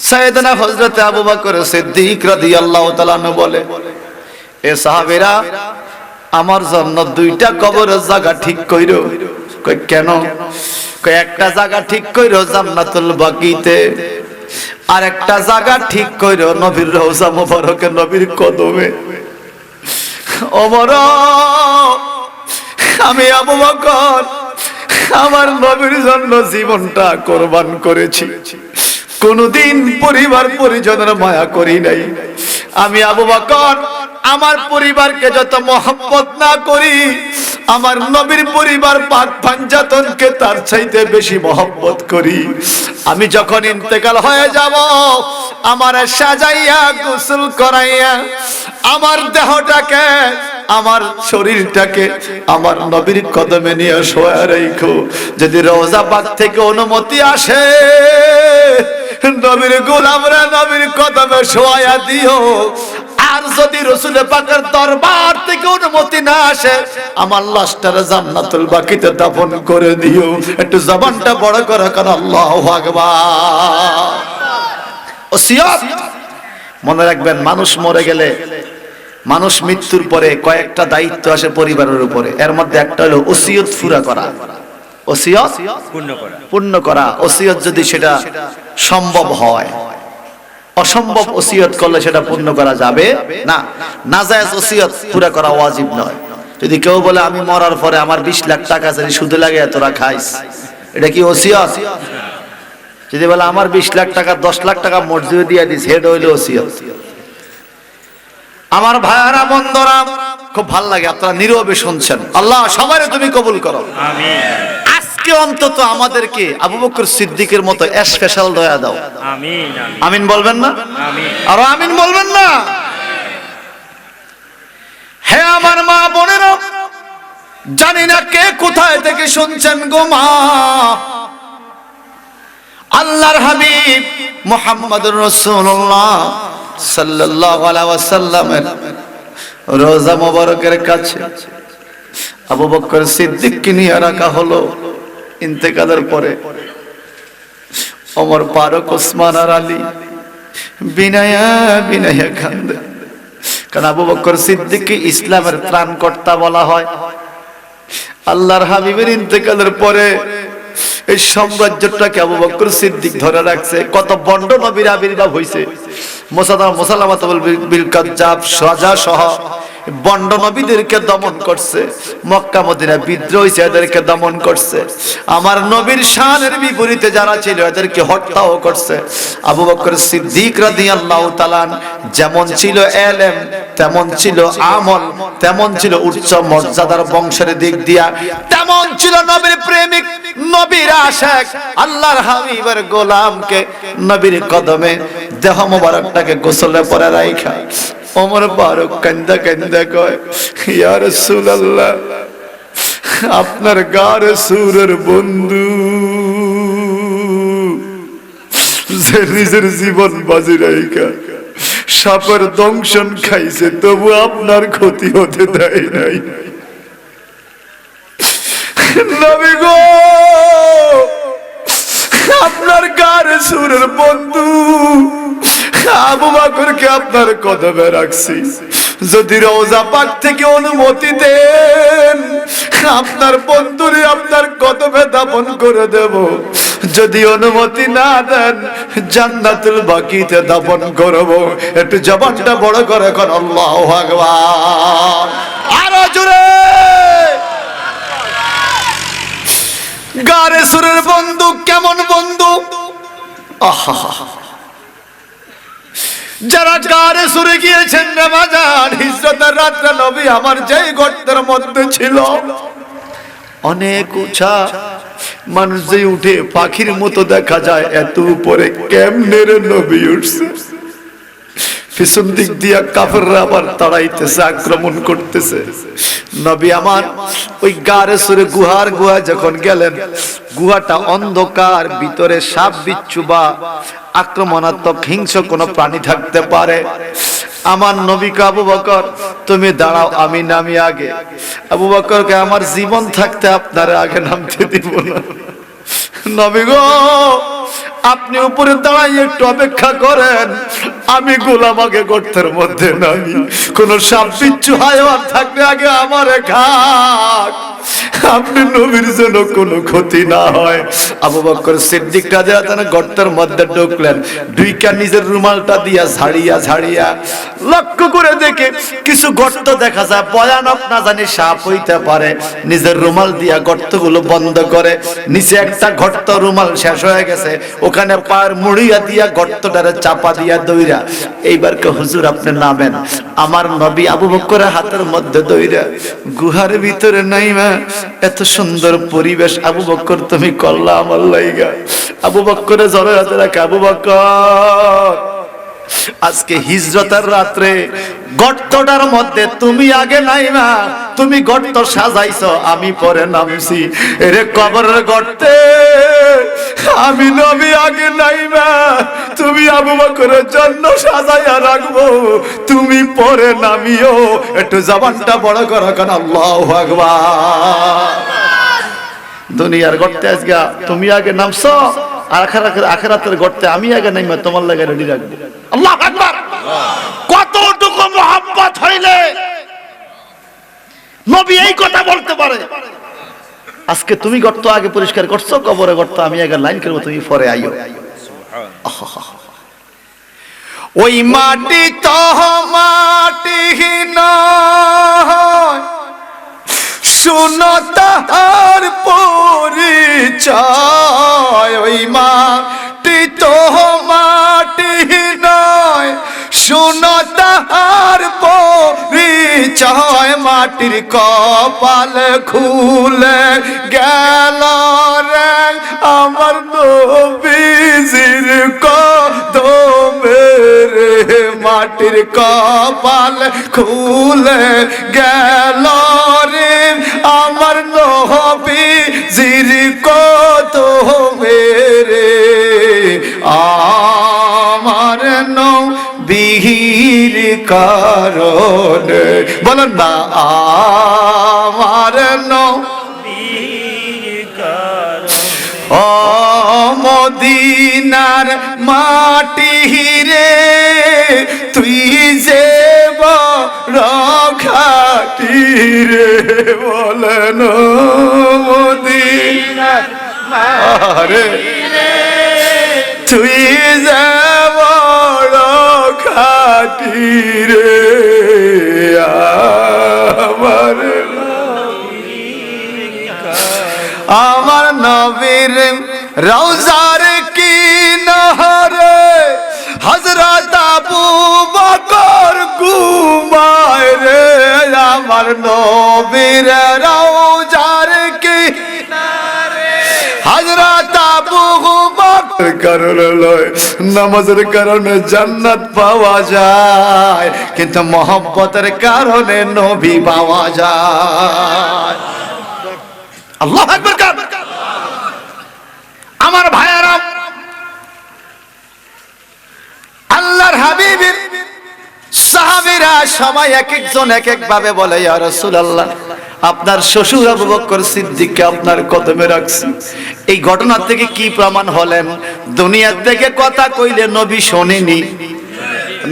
সাইয়েদনা হযরত আবু বকর সিদ্দিক রাদিয়াল্লাহু তাআলা আনহু বলে, এ সাহাবীরা আমার জন্য 2টা কবরের জায়গা ঠিক কইরো। কই কেন? কই একটা জায়গা ঠিক কইরো জান্নাতুল বাকিতে, আর একটা জায়গা ঠিক কইরো নবীর রওজা মুবারকে, নবীর কদমে। ওমর আমি আবু বকর আমার নবীর জন্য জীবনটা কোরবান করেছি, কোনদিন পরিবার পরিজনের মায়া করি নাই। আমি আবু বকর আমার পরিবারকে যত মহব্বত না করি, আমার নবীর পরিবার পাক পাঞ্জাতনকে তার চাইতে বেশি মহব্বত করি। আমি যখন ইন্তেকাল হয়ে যাব, আমার সাজাইয়া গোসল করাইয়া আমার দেহটাকে, আমার শরীরটাকে আমার নবীর কদমে নিয়ে শোয়া রাখো। যদি রওজা পাক থেকে অনুমতি আসে, নবীর গোলামরা নবীর কদমে শোয়া দিও। আর যদি রাসূল পাকের দরবার থেকে অনুমতি না আসে, আমার লাশটারে জান্নাতুল বাকিতে দাফন করে দিও। একটু জবানটা বড় করে কান আল্লাহু আকবার। ওসিয়ত মনে রাখবেন, মানুষ মরে গেলে, মানুষ মৃত্যুর পরে কয়েকটা দায়িত্ব আসে পরিবারের উপরে। এর মধ্যে একটা হলো ওসিয়ত পুরা করা, ওসিয়ত পূর্ণ করা। ওসিয়ত যদি সেটা সম্ভব হয়, অসম্ভব ওসিয়ত করলে সেটা পূর্ণ করা যাবে না। নাজায়েজ ওসিয়ত পুরা করা ওয়াজিব নয়। যদি কেউ বলে আমি মরার পরে আমার 20 লাখ টাকা যদি সুদে লাগে তোরা খাইস, এটা কি ওসিয়ত? যদি বলে আমার 20 লাখ টাকা 10 লাখ টাকা মসজিদে দিয়ে দিস, হেড হইলে ওসিয়ত। আমার ভাইয়ারা বন্ধুরা, খুব ভালো লাগে আপনারা নীরবে শুনছেন। আল্লাহ সবাইকে তুমি কবুল করো, আমিন। আজকে অন্তত আমাদেরকে আবু বকর সিদ্দিকের মতো স্পেশাল দয়া দাও, আমিন। আমিন বলবেন না? আমিন। আর আমিন বলবেন না? হে আমার মা বোনেরা, জানি না কে কোথায় থেকে শুনছেন গো মা, আল্লাহর হাবিব মুহাম্মদুর রাসূলুল্লাহ সাল্লাল্লাহু আলাইহি ওয়াসাল্লামের রওজা মোবারকের কাছে আবু বকর সিদ্দিককে নিয়ে রাখা হলো। ইন্তেকালের পরে ওমর ফারুক ওসমান আর আলী বিনায়া বিনায়া কান্দে, কারণ আবু বকর সিদ্দিককে ইসলামের ত্রাণকর্তা বলা হয়। আল্লাহর হাবিবের ইন্তেকালের পরে এই সাম্রাজ্যটাকে আবু বকর সিদ্দিক ধরে রাখছে। কত বন্ড নবীর আবির্ভাব হয়েছে। মুসালামাত বিল কাজ্জাব সাজা সহ বন্ড নবীদেরকে দমন করছে। মক্কা মদিনা বিদ্রোহ হয়েছে, এদেরকে দমন করছে। আমার নবীর শানের বিপরীতে যারা ছিল এদেরকে হত্যাও করছে। আবু বকর সিদ্দিক রাদিয়াল্লাহু তাআলা যেমন ছিল এলেম, তেমন ছিল আমল, তেমন ছিল উচ্চ মর্যাদার বংশের দিক দিয়া, তেমন ছিল নবীর প্রেমিক, নবীর আশিক, আল্লাহর হাবিবের গোলামকে নবীর কদমে দেহ মোবারকটাকে গোসলে পরে রাইখা ওমর ফারুক কান্দা কান্দা কয়, ইয়া রাসূলুল্লাহ, আপনার গারে সুরের বন্ধু যে নিজের জীবন বাজি রাইখা সাপের দংশন খাইছে, তবু আপনার ক্ষতি হতে দেয় নাই। নবী গো, আপনার গারে সুরের বন্ধু আবু বকরকে আপনার কদমে রাখছি। যদি রওজা পাক থেকে অনুমতি দেন, আপনার বন্ধুরে আপনার কদমে দাফন করে দেব। যদি অনুমতি না দেন, জান্নাতুল বাকিতে দাফন করব। একটু জবানটা বড় করে এখন আল্লাহু আকবার, আরো জোরে। গারে সুরের বন্ধু কেমন বন্ধু? আহা, যারা গারে সুরে গিয়েছেন রে বাজার, হিজরতের রাত্রে নবী আমার যেই গর্তের মধ্যে ছিল, অনেক উঁচা, মানুষ যে উঠে পাখির মতো দেখা যায়, এত উপরে কেমনে রে নবী উঠছে। পিছন দিক দিয়া কাফেররা আবার তাড়াইতেছে, আক্রমণ করতেছে। নবী আমার ওই গারে সুরে গুহার গুহা যখন গেলেন, গুহাটা অন্ধকার, ভিতরে সাপ বিচ্ছু বা আক্রমণাত্মক হিংস্র কোন প্রাণী থাকতে পারে। আমার নবীকে আবু বকর তুমি দাঁড়াও, আমি নামি আগে। আবু বকরকে আমার জীবন থাকতে আপনারা আগে নামতে দিব না। নবী গো, আপনি উপরে দাঁড়াই একটু অপেক্ষা করেন, আমি গোলাম আগে গর্তের মধ্যে নামি, কোন সাপ বিচ্ছু হায়াওয়ান থাকলে আগে আমারে খাক, আপনি নবীর যেন কোনো ক্ষতি না হয়। আবু বকর সিদ্দিক রাদিয়াল্লাহু তাআলা গর্তের মধ্যে ঢুকলেন, ঢুইকা নিজের রুমালটা দিয়া ঝাড়িয়া ঝাড়িয়া লক্ষ্য করে দেখে কিছু গর্ত দেখা যায়, ভয়ানক না জানি সাপ হইতে পারে। নিজের রুমাল দিয়া গর্তগুলো বন্ধ করে, নিচে একটা গর্ত, রুমাল শেষ হয়ে গেছে, ওখানে পায়ের মুড়িয়া দিয়া গর্তটারে চাপা দিয়া দইরা এইবার কে হুজুর আপনি নামেন। আমার নবী আবু বকরের হাতের মধ্যে দইরা গুহার ভিতরে নাইমা, এত সুন্দর পরিবেশ আবু বকর তুমি করলা আমার লাইগা। আবু বকরে জড়ে হাতে রাখে, আবু বকর আজকে হিজরতের রাত্রে গর্তটার মধ্যে তুমি আগে নাইমা, তুমি গর্ত সাজাইছো, আমি পরে নামছি। এরে কবরের গর্তে আমি নবী আগে নাইমা, তুমি আবু বকরের জন্য সাজাইয়া রাখবো, তুমি পরে নামিও। একটু জবানটা বড় করো কেন, আল্লাহু আকবার। দুনিয়ার গর্তে আজকে তুমি আগে নামছো, আর আখিরাতের গর্তে আমি আগে নাইমা তোমার লাগে রেডি রাখবো। আল্লাহু আকবার। কতটুকু মোহাব্বত হইলে নবী এই কথা বলতে পারে। আজকে তুমি গর্ত আগে পরিষ্কার করছো, কবরে গর্ত আমি আগে লাইন করবো, তুমি পরে আইও। ওই মাটি তো মাটি নয়, শুনো তাহার পরিচয়। ওই মাটি তো মাটি নয়, শুনো তাহার পরিচয়। মাটির কপাল খুলে গেল রে আমার নবীজির কদমে রে, মাটির কপাল খুলে গেল রে আমার নবীজির কদমে রে। আমার নবীর কারণে, বলেন না, আমার নবীর কারণে ও মদিনার মাটি রে, তুই যে বড় খাঁটি রে, বলেন মদিনার মাটি রে, তুই যে বড় খাঁটি রে। আমার নবীর রওজার কিনারে হযরত আবু বকর ঘুমায় রে, আমার নবীর রওজার কিনারে হযরত আবু বকর কারণে লয়, নামাজের কারণে জান্নাত পাওয়া যায়, কিন্তু মহব্বতের কারণে নবী পাওয়া যায়। আল্লাহু আকবার। আমার ভাইয়েরা, আল্লাহর হাবিবের সাহাবীরা সবাই এক একজন এক এক ভাবে বলে, ইয়া রাসূলুল্লাহ আপনার শ্বশুর আবু বকর সিদ্দিককে আপনার কদমে রাখছি। এই ঘটনা থেকে কি প্রমাণ হলেন? দুনিয়া থেকে কথা কইলে নবী শোনেনি,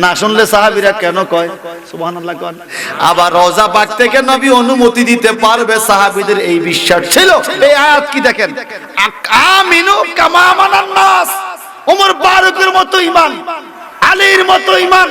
না শুনলে সাহাবীরা কেন কয় সুবহানাল্লাহ কোন? আবার রওজা পাক থেকে নবী অনুমতি দিতে পারবে, সাহাবীদের এই বিশ্বাস ছিল। এই আয়াত কি দেখেন, আমিনু কামা আমানান নাস। ওমর ফারুকের মতো ঈমান, আলীর মতো ঈমান,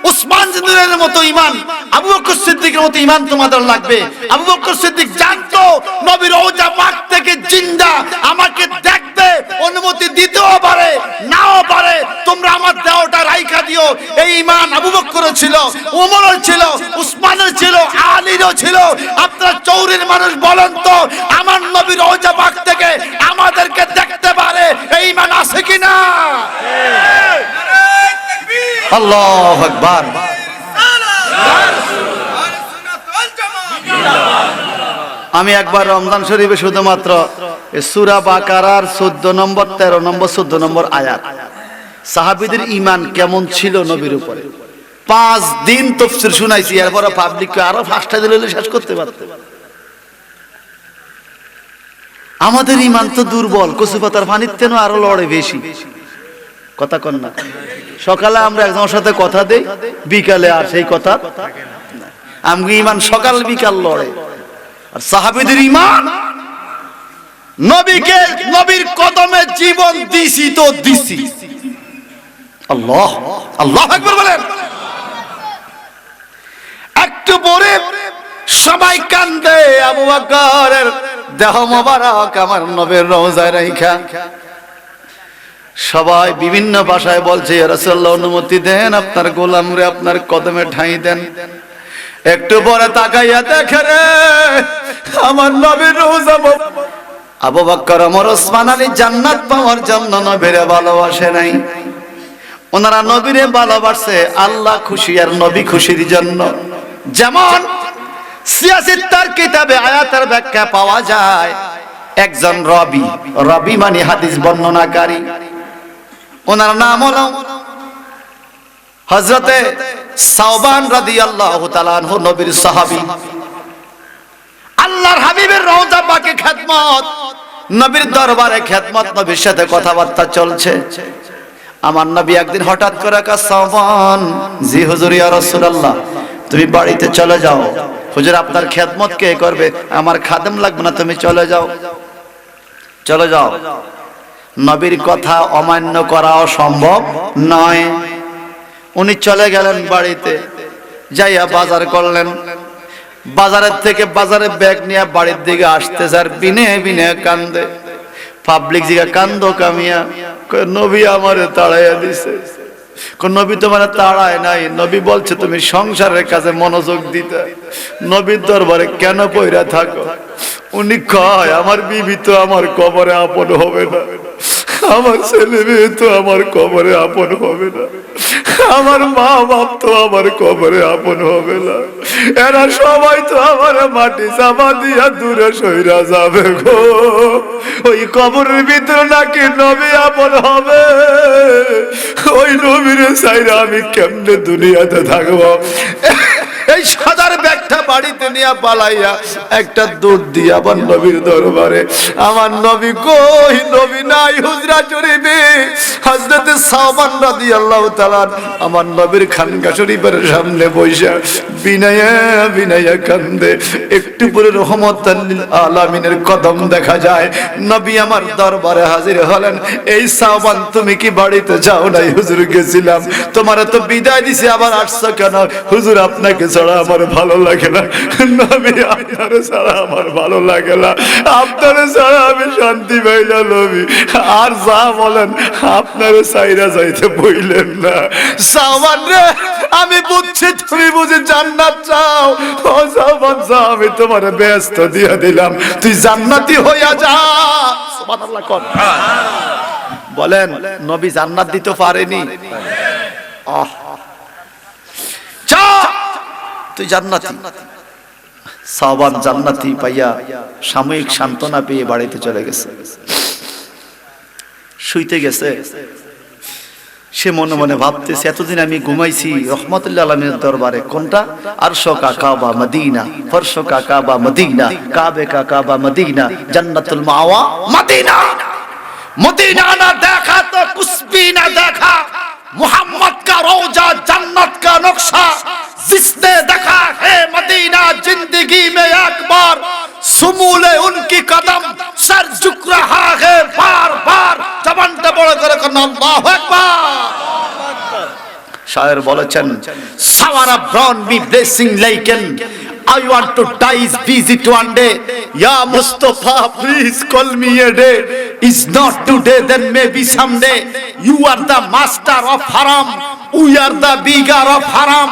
উসমান জিন্নারের মতো ঈমান, আবু বকর সিদ্দিকের মতো ঈমান তোমাদের লাগবে। আবু বকর সিদ্দিক জানতো নবী রওজা পাক থেকে জিন্দা আমাকে দেখবে, অনুমতি দিতেও পারে নাও পারে, তোমরা আমার দেহটা রাইখা দিও। এই ঈমান আবু বকরের ছিল, ওমরের ছিল, উসমানের ছিল, আলীরও ছিল। আপনারা চৌরির মানুষ বলেন তো, আমার নবী রওজা পাক থেকে আমাদেরকে দেখতে পারে, এই ঈমান আছে কিনা? আল্লাহু আকবার। আমি একবার রমজান শরীফে শুধুমাত্র সূরা বাকারার 14 নম্বর 13 নম্বর 14 নম্বর আয়াত, সাহাবীদের ঈমান কেমন ছিল নবীর উপরে, 5 দিন তাফসীর শুনাইছি। এরপর পাবলিককে আরো 5টা দিলে শেষ করতে পারতে। আমাদের ঈমান তো দুর্বল, কচু পাতার পানির তেন আরো লড়ে বেশি। কথা কন না। সকালে আমরা একজনের সাথে কথা দেই, বিকালে আর সেই কথা। আমগো ইমান সকাল বিকাল লড়ে। আর সাহাবীদের ইমান, নবীকে নবীর কদমে জীবন দিছি তো দিছি। আল্লাহ আল্লাহু আকবার বলেন। একটু পরে সবাই কান্দে, আবু বকরের দেহ মোবারক আমার নবীর রওজায় রাইখা সবাই বিভিন্ন ভাষায় বলছে, ইয়া রাসূলুল্লাহ অনুমতি দেন, আপনার গোলামরে আপনার কদমে ঠাঁই দেন। একটু পরে তাকাইয়া দেখে রে আমার নবীর রওজা। আবু বকর, ওমর, ওসমান আলী জান্নাত পাওয়ার জন্য নবীরে ভালোবাসে নাই, ওনারা নবীরে ভালোবাসে আল্লাহ খুশি আর নবী খুশির জন্য। যেমন সিয়াসিত্তার কিতাবে আয়াতের ব্যাখ্যা পাওয়া যায়, একজন রবি, রবি মানে হাদিস বর্ণনাকারী, ওনার নাম হলো হযরতে সাওবান রাদিয়াল্লাহু তাআলা আনহু, নবীর সাহাবী। আল্লাহর হাবিবের রওজা পাকে খেদমত, নবীর দরবারে খেদমত, নবীর সাথে কথাবার্তা চলছে। আমার নবী একদিন হঠাৎ করে কা, সাওবান, জি হুজুর ইয়া রাসূলুল্লাহ, তুমি বাড়িতে চলে যাও, হুজুর আপনার খেদমত কে করবে, আমার খাদেম লাগবে না, তুমি চলে যাও, চলে যাও। নবীর কথা অমান্য করাও সম্ভব নয়। উনি চলে গেলেন বাড়িতে, যাইয়া বাজার করলেন। বাজারের থেকে বাজারে ব্যাগ নিয়ে বাড়ির দিকে আসতে স্যার বিনে বিনে কান্দে। পাবলিক জিগা কান্দো কামিয়া, নবী আমারে তাড়াইয়া দিছে। নবী তোমার তাড়ায় নাই, নবী বলছে তুমি সংসারের কাজে মনোযোগ দিতে, নবীর দরবারে কেন পইরা থাকো। উনি কয়, আমার বিবি তো আমার কবরে আপন হবে না, আমার ছেলে মেয়ে তো আমার কবরে আপন হবে না, আমার মা বাপ তো আমার কবরে আপন হবে না, এরা সবাই তো আমার মাটি চাপা দিয়া দূরে সইরা যাবে গো। ওই কবরের ভিতরে নাকি নবী আপন হবে, ওই নবীর চাইরা আমি কেমনে দুনিয়াতে থাকবো। এই সাদার ব্যাগটা বাড়িতে নিয়ে পালাইয়া একটা দৌড় দিয়ে আবার নবীর দরবারে, আমার নবী কই, নবী নাই হুজরা শরীফে। হযরতে সাওবান রাদিয়াল্লাহু তাআলা আমার নবীর খানকা শরীফের সামনে বসে বিনয়ে বিনয়ে কান্দে। একটু পরে রহমাতাল লিল আলামিনের কদম দেখা যায়, নবী আমার দরবারে হাজির হলেন। এই সাওবান, তুমি কি বাড়িতে যাও নাই? হুজুর গেছিলাম, তোমারে তো বিদায় দিছি, আবার আসছো কেন? হুজুর আপনাকে ছাড়া আমার ভালো লাগে না, নবী আপনারে ছাড়া আমার ভালো লাগে না, আপনারে ছাড়া আমি শান্তি পাই না নবী, আর যা বলেন আপনারে ছাইরা যাইতে বইলেন না। সাওবান রে, আমি বুঝছি তুমি বুঝি জান্নাত চাও। ও সাওবান, যাও, আমি তোমারে বেহেশত দিয়া দিলাম, তুই জান্নাতি হইয়া যা। সুবহানাল্লাহ কোন বলেন, নবী জান্নাত দিতে পারেনি? যা, তুই জান্নাতি। সাওবান জান্নাতি পাইয়া সাময়িক সান্ত্বনা পেয়ে বাড়িতে চলে গেছে, শুইতে গেছে। সে মনে মনে ভাবতেছে, এতদিন আমি ঘুমাইছি রহমাতুল্লাহ আলামিনের দরবারে, কোনটা? আরশ কা কাবা মদিনা, ফরশ কা কাবা মদিনা, কাবে কা কাবা মদিনা, জান্নাতুল মাওয়া মদিনা। মদিনা না দেখা তো কুছ भी না দেখা, मोहम्मद का रोजा जन्नत का नक्शा, जिसने देखा है मदीना जिंदगी में एक बार, सुमूले उनकी कदम सर झुक रहा है बार बार। जबानটা বড় করে কোন আল্লাহু আকবার। শায়ের বলেছেন, সাওয়ারা ব্রাউন বি ব্লেসিং লাইকেন, I want to die is visit one day. Ya Mustafa, please call me a day. It's not today, then maybe someday. You are the master of haram, we are the beggar of haram.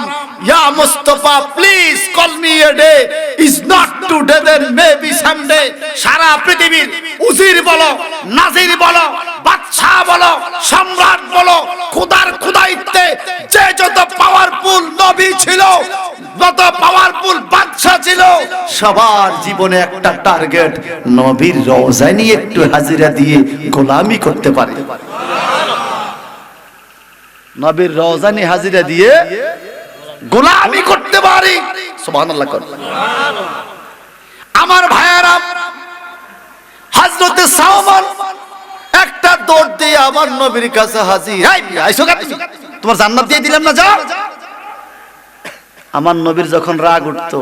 Ya Mustafa, please call me a day. It's not today, then maybe someday. সারা পৃথিবীর উজির বলো, নাজির বলো, বাদশা বলো, সম্রাট বলো, খোদার খোদাইতে যে যত powerful নবী ছিল, যত পাওয়ারফুল বাদশা ছিল, সবার জীবনে একটা টার্গেট, নবীর রওজায় নিয়ে একটু হাজিরা দিয়ে গোলামি করতে পারে। নবীর রওজা নিয়ে হাজিরা দিয়ে গোলামি করতে পারি। সুবহানাল্লাহ। আমার ভাইয়েরা, হযরতে সাওবান একটা দৌড় দিয়ে আমার নবীর কাছে হাজির। আইসো কেন? তোমার জান্নাত দিয়ে দিলাম না, যাও। আমার নবীর যখন রাগ উঠতো,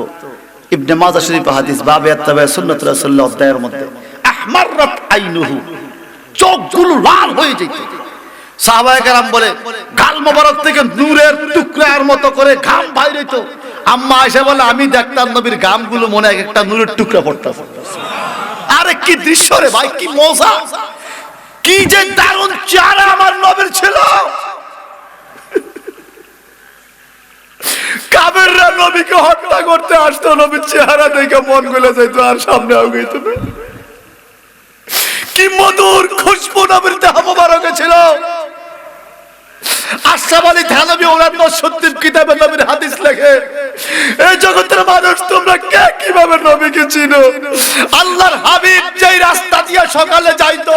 ইবনে মাজাহ শরীফ হাদিস বাবে আত্তাবা সুন্নাত রাসূলুল্লাহ অধ্যায়ের মধ্যে, আহমাররাত আইনুহু, চোখগুলো লাল হয়ে যেত। সাহাবায়ে কেরাম বলে গাল মোবারক থেকে নূরের টুকরার মতো করে ঘাম বাইর হইতো। আম্মা আয়েশা বলে আমি দেখতাম নবীর ঘামগুলো মনে হয় একটা নূরের টুকরা পড়তাছে। আরে কি দৃশ্য রে ভাই, কি মজা, কি যে দারুণ চেহারা আমার নবীর ছিল। কাফেররা নবীকে হত্যা করতে আসতো, নবীর চেহারা দেখে মন গলে যেত, আর সামনে আগাইত না। কি মধুর খুশবু নবীর দেহ মোবারকে ছিল। আশরাফ আলী থানভী ওনার নসুদ্দিন কিতাবে নবীর হাদিস লেখে, এই জগতের মানুষ তোমরা কে কিভাবে নবীকে চিনো? আল্লাহর হাবিব যেই রাস্তা দিয়ে সকালে যাইতো,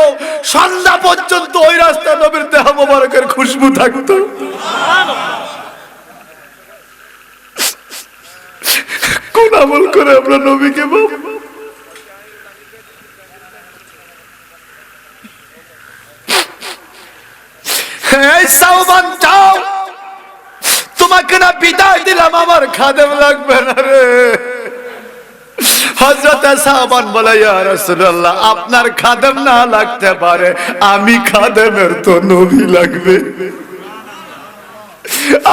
সন্ধ্যা পর্যন্ত ওই রাস্তা নবীর দেহ মোবারকের খুশবু থাকতো। কোন আমল করে আমরা নবীকে পাবো? এই সাওবান যাও, তোমাকে না বিদায় দিলাম, আমার খাদেম লাগবে না রে। হযরত সাওবান বলে, ইয়া রাসূলুল্লাহ, আপনার খাদেম না লাগতে পারে, আমি খাদেমের তো নবী লাগবে।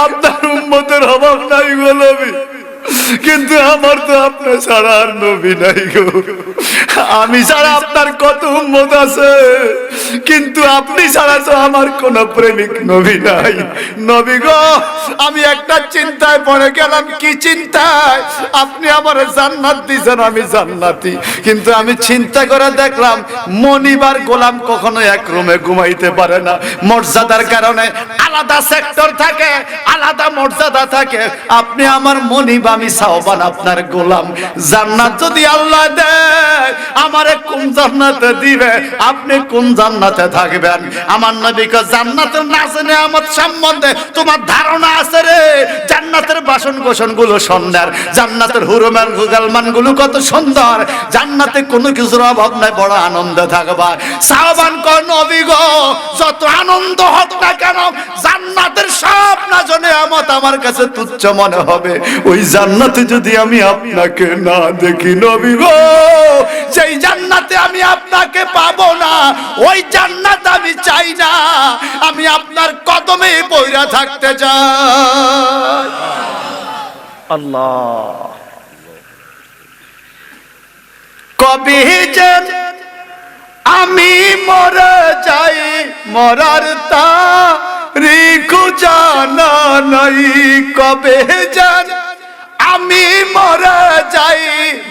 আপনার উম্মতের অভাব নাই গো নবী, কিন্তু আমার তো আপনার ছাড়া আর নবী নাই গো। আমি ছাড়া আপনার কত উম্মত আছে, কিন্তু আপনি ছাড়া তো আমার কোন প্রেমিক নবী নাই। নবী গো, আমি একটা চিন্তায় পড়ে গেলাম। কি চিন্তায়? আপনি আমার জান্নাত দিয়েছেন, আমি জান্নাতি, কিন্তু আমি চিন্তা করে দেখলাম মনিবার গোলাম কখনো এক রুমে ঘুমাইতে পারে না। মর্যাদার কারণে আলাদা সেক্টর থাকে, আলাদা মর্যাদা থাকে। আপনি আমার মনিব, আমি সাওবান আপনার গোলাম। জান্নাত যদি আল্লাহ দেয়, আমারে কোন জান্নাতে দিবে? আপনি কোন জান্নাতে থাকবেন? আমার নবীকে জান্নাতের নাজে নেয়ামত সম্বন্ধে তোমার ধারণা আছে রে? জান্নাতের বাসন কোসন গুলো সুন্দর, জান্নাতের হুরমান গুগালমান গুলো কত সুন্দর, জান্নাতে কোনো কিছুর অভাব নাই, বড় আনন্দ থাকবা। সাওবান কয়, নবী গো, যত আনন্দ হোক না কেন, জান্নাতের সব নাজ নেয়ামত আমার কাছে তুচ্ছ মনে হবে ওই জান্নাতে যদি আমি আপনাকে না দেখি। নবী গো, সেই জান্নাতে আমি আপনাকে পাবো না, ওই জান্নাত আমি চাই না। আমি আপনার কদমে পইরা থাকতে চাই। আল্লাহ, কবে যেন আমি মরে যাই, মরার তারিখ জানা নাই। কবে যেন আমি মরে যাই,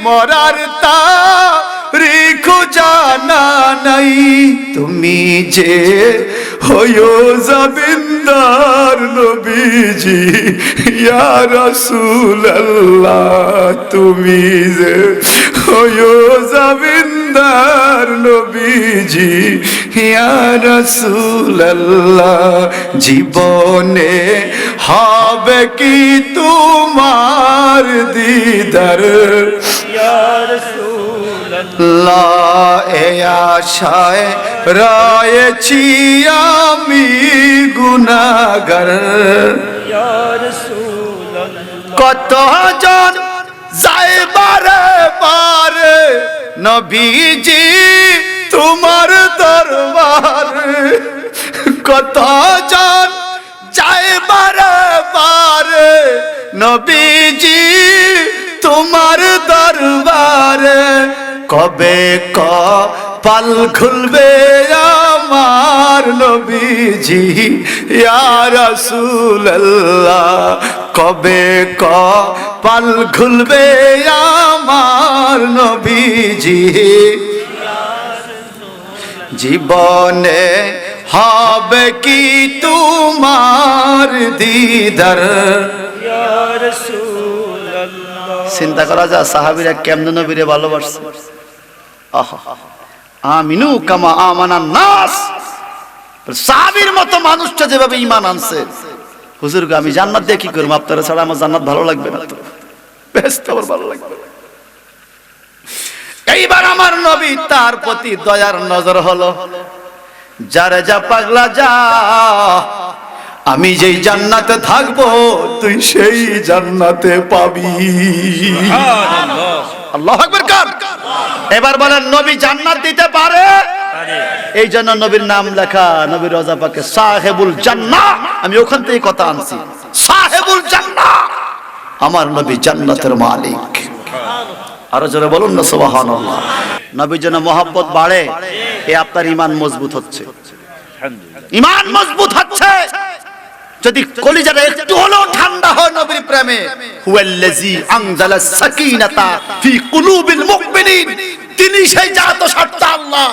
মরার তারিখ জানা নাই। তুমি যে হয়ো জাবিন্দার নবীজি, ইয়া রাসূলুল্লাহ, তুমি যে হয়ো জাবিন্দার নবীজি, ইয়া রাসূলুল্লাহ। জীবনে হবে কি তোমার দিদার, ইয়া রাসূলুল্লাহ, এ আশায় রয়েছি আমি গুনাহগার। ইয়া রাসূলুল্লাহ, কতজন যায় বারে বারে নবীজি তোমার দরবারে, কতজন যায় বারে বারে নবীজি তোমার দরবারে। কবে কপাল খুলবে আমার নবীজি, ইয়া রাসূলুল্লাহ, কবে কপাল খুলবে আমার নবীজি। জীবনে হবে কি তোমার দিদার, ইয়া রাসূলুল্লাহ। চিন্তা করা যায় সাহাবীরা কেমন নবীরে ভালোবাসছে। আমিনু কামা আমানান নাস, সাহাবীর মতো মানুষটা যেভাবে ঈমান আনছে, হুজুর গো আমি জান্নাত দিয়ে কি করব? আপনারা ছাড়া আমার জান্নাত ভালো লাগবে না, তো বেহেশত আমার ভালো লাগবে না। এইবার আমার নবী তার প্রতি দয়ার নজর হলো। যারা যা পাগলা যা, আমি যেই জান্নাতে থাকবো তুই সেই জান্নাতে পাবি। আল্লাহু আকবার কার। এবার বলেন নবী জান্নাত দিতে পারে? এই জন্য নবীর নাম লেখা নবীর রওজা পাকে সাহেবুল জান্নাহ। আমি ওখান থেকে কথা আনছি, সাহেবুল জান্নাহ, আমার নবী জান্নাতের মালিক। আরো জোরে বলুন না সুবহানাল্লাহ। নবীর জন্য মহব্বত বাড়ে, এ আপনার ঈমান মজবুত হচ্ছে, ঈমান মজবুত হচ্ছে যদি কলিজাটা একটু হলেও ঠান্ডা হয় নবীর প্রেমে। হুয়াল্লাযী আনজালাস সাকিনাতা ফি কুলুবিল মুমিনিন, তিনি সেই জাত সত্তা আল্লাহ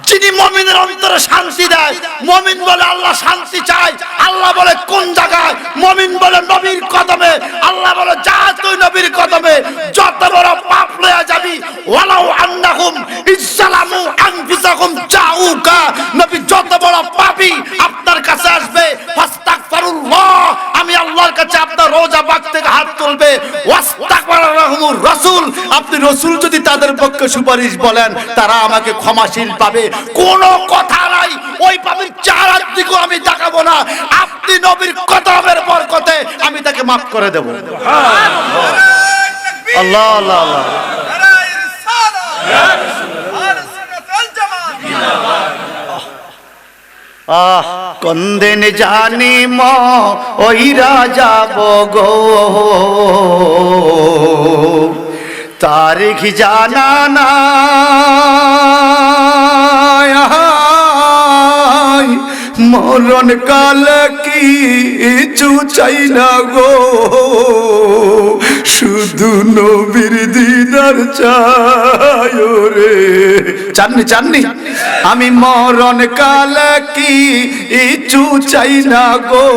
যিনি মুমিনের অন্তরে শান্তি দেয়। মুমিন বলে আল্লাহ শান্তি চায়, আল্লাহ বলে কোন জায়গায়? মুমিন বলে নবীর কদমে, আল্লাহ বলে যা তুই নবীর কদমে, যত বড় পাপ লয়ে যাবি। ওয়ালাউ আন্নাহুম ইসলামু আনফুসাহুম জাউকা, নবী যত বড় পাপী আপনার কাছে আসবে, ফাস্তাগফিরুল্লাহ, আমি আল্লাহর কাছে আপনার রওজা পাক থেকে হাত তুলবে, ওয়াস্তাগফারা লাহুমুর রাসূল, আপনি রাসূল যদি তাদের পক্ষে সুপারিশ বলেন তারা আমাকে ক্ষমাশীল পাবে। কোনো কথা নাই, ওই পাপীর চেহারার দিকেও আমি তাকাবো না, আপনি নবীর কদমের বরকতে আমি তাকে maaf করে দেব। সুবহানাল্লাহ, আল্লাহ আল্লাহ আল্লাহ। কোনদিন জানি ওইরা যাব গো, তারিখ জানা নাই, মরণ কাল কিছু চাই না গো, শুধু নবীর দিদার চাই রে। চাননি চাননি, আমি মরণ কাল কিছু চাই না গো,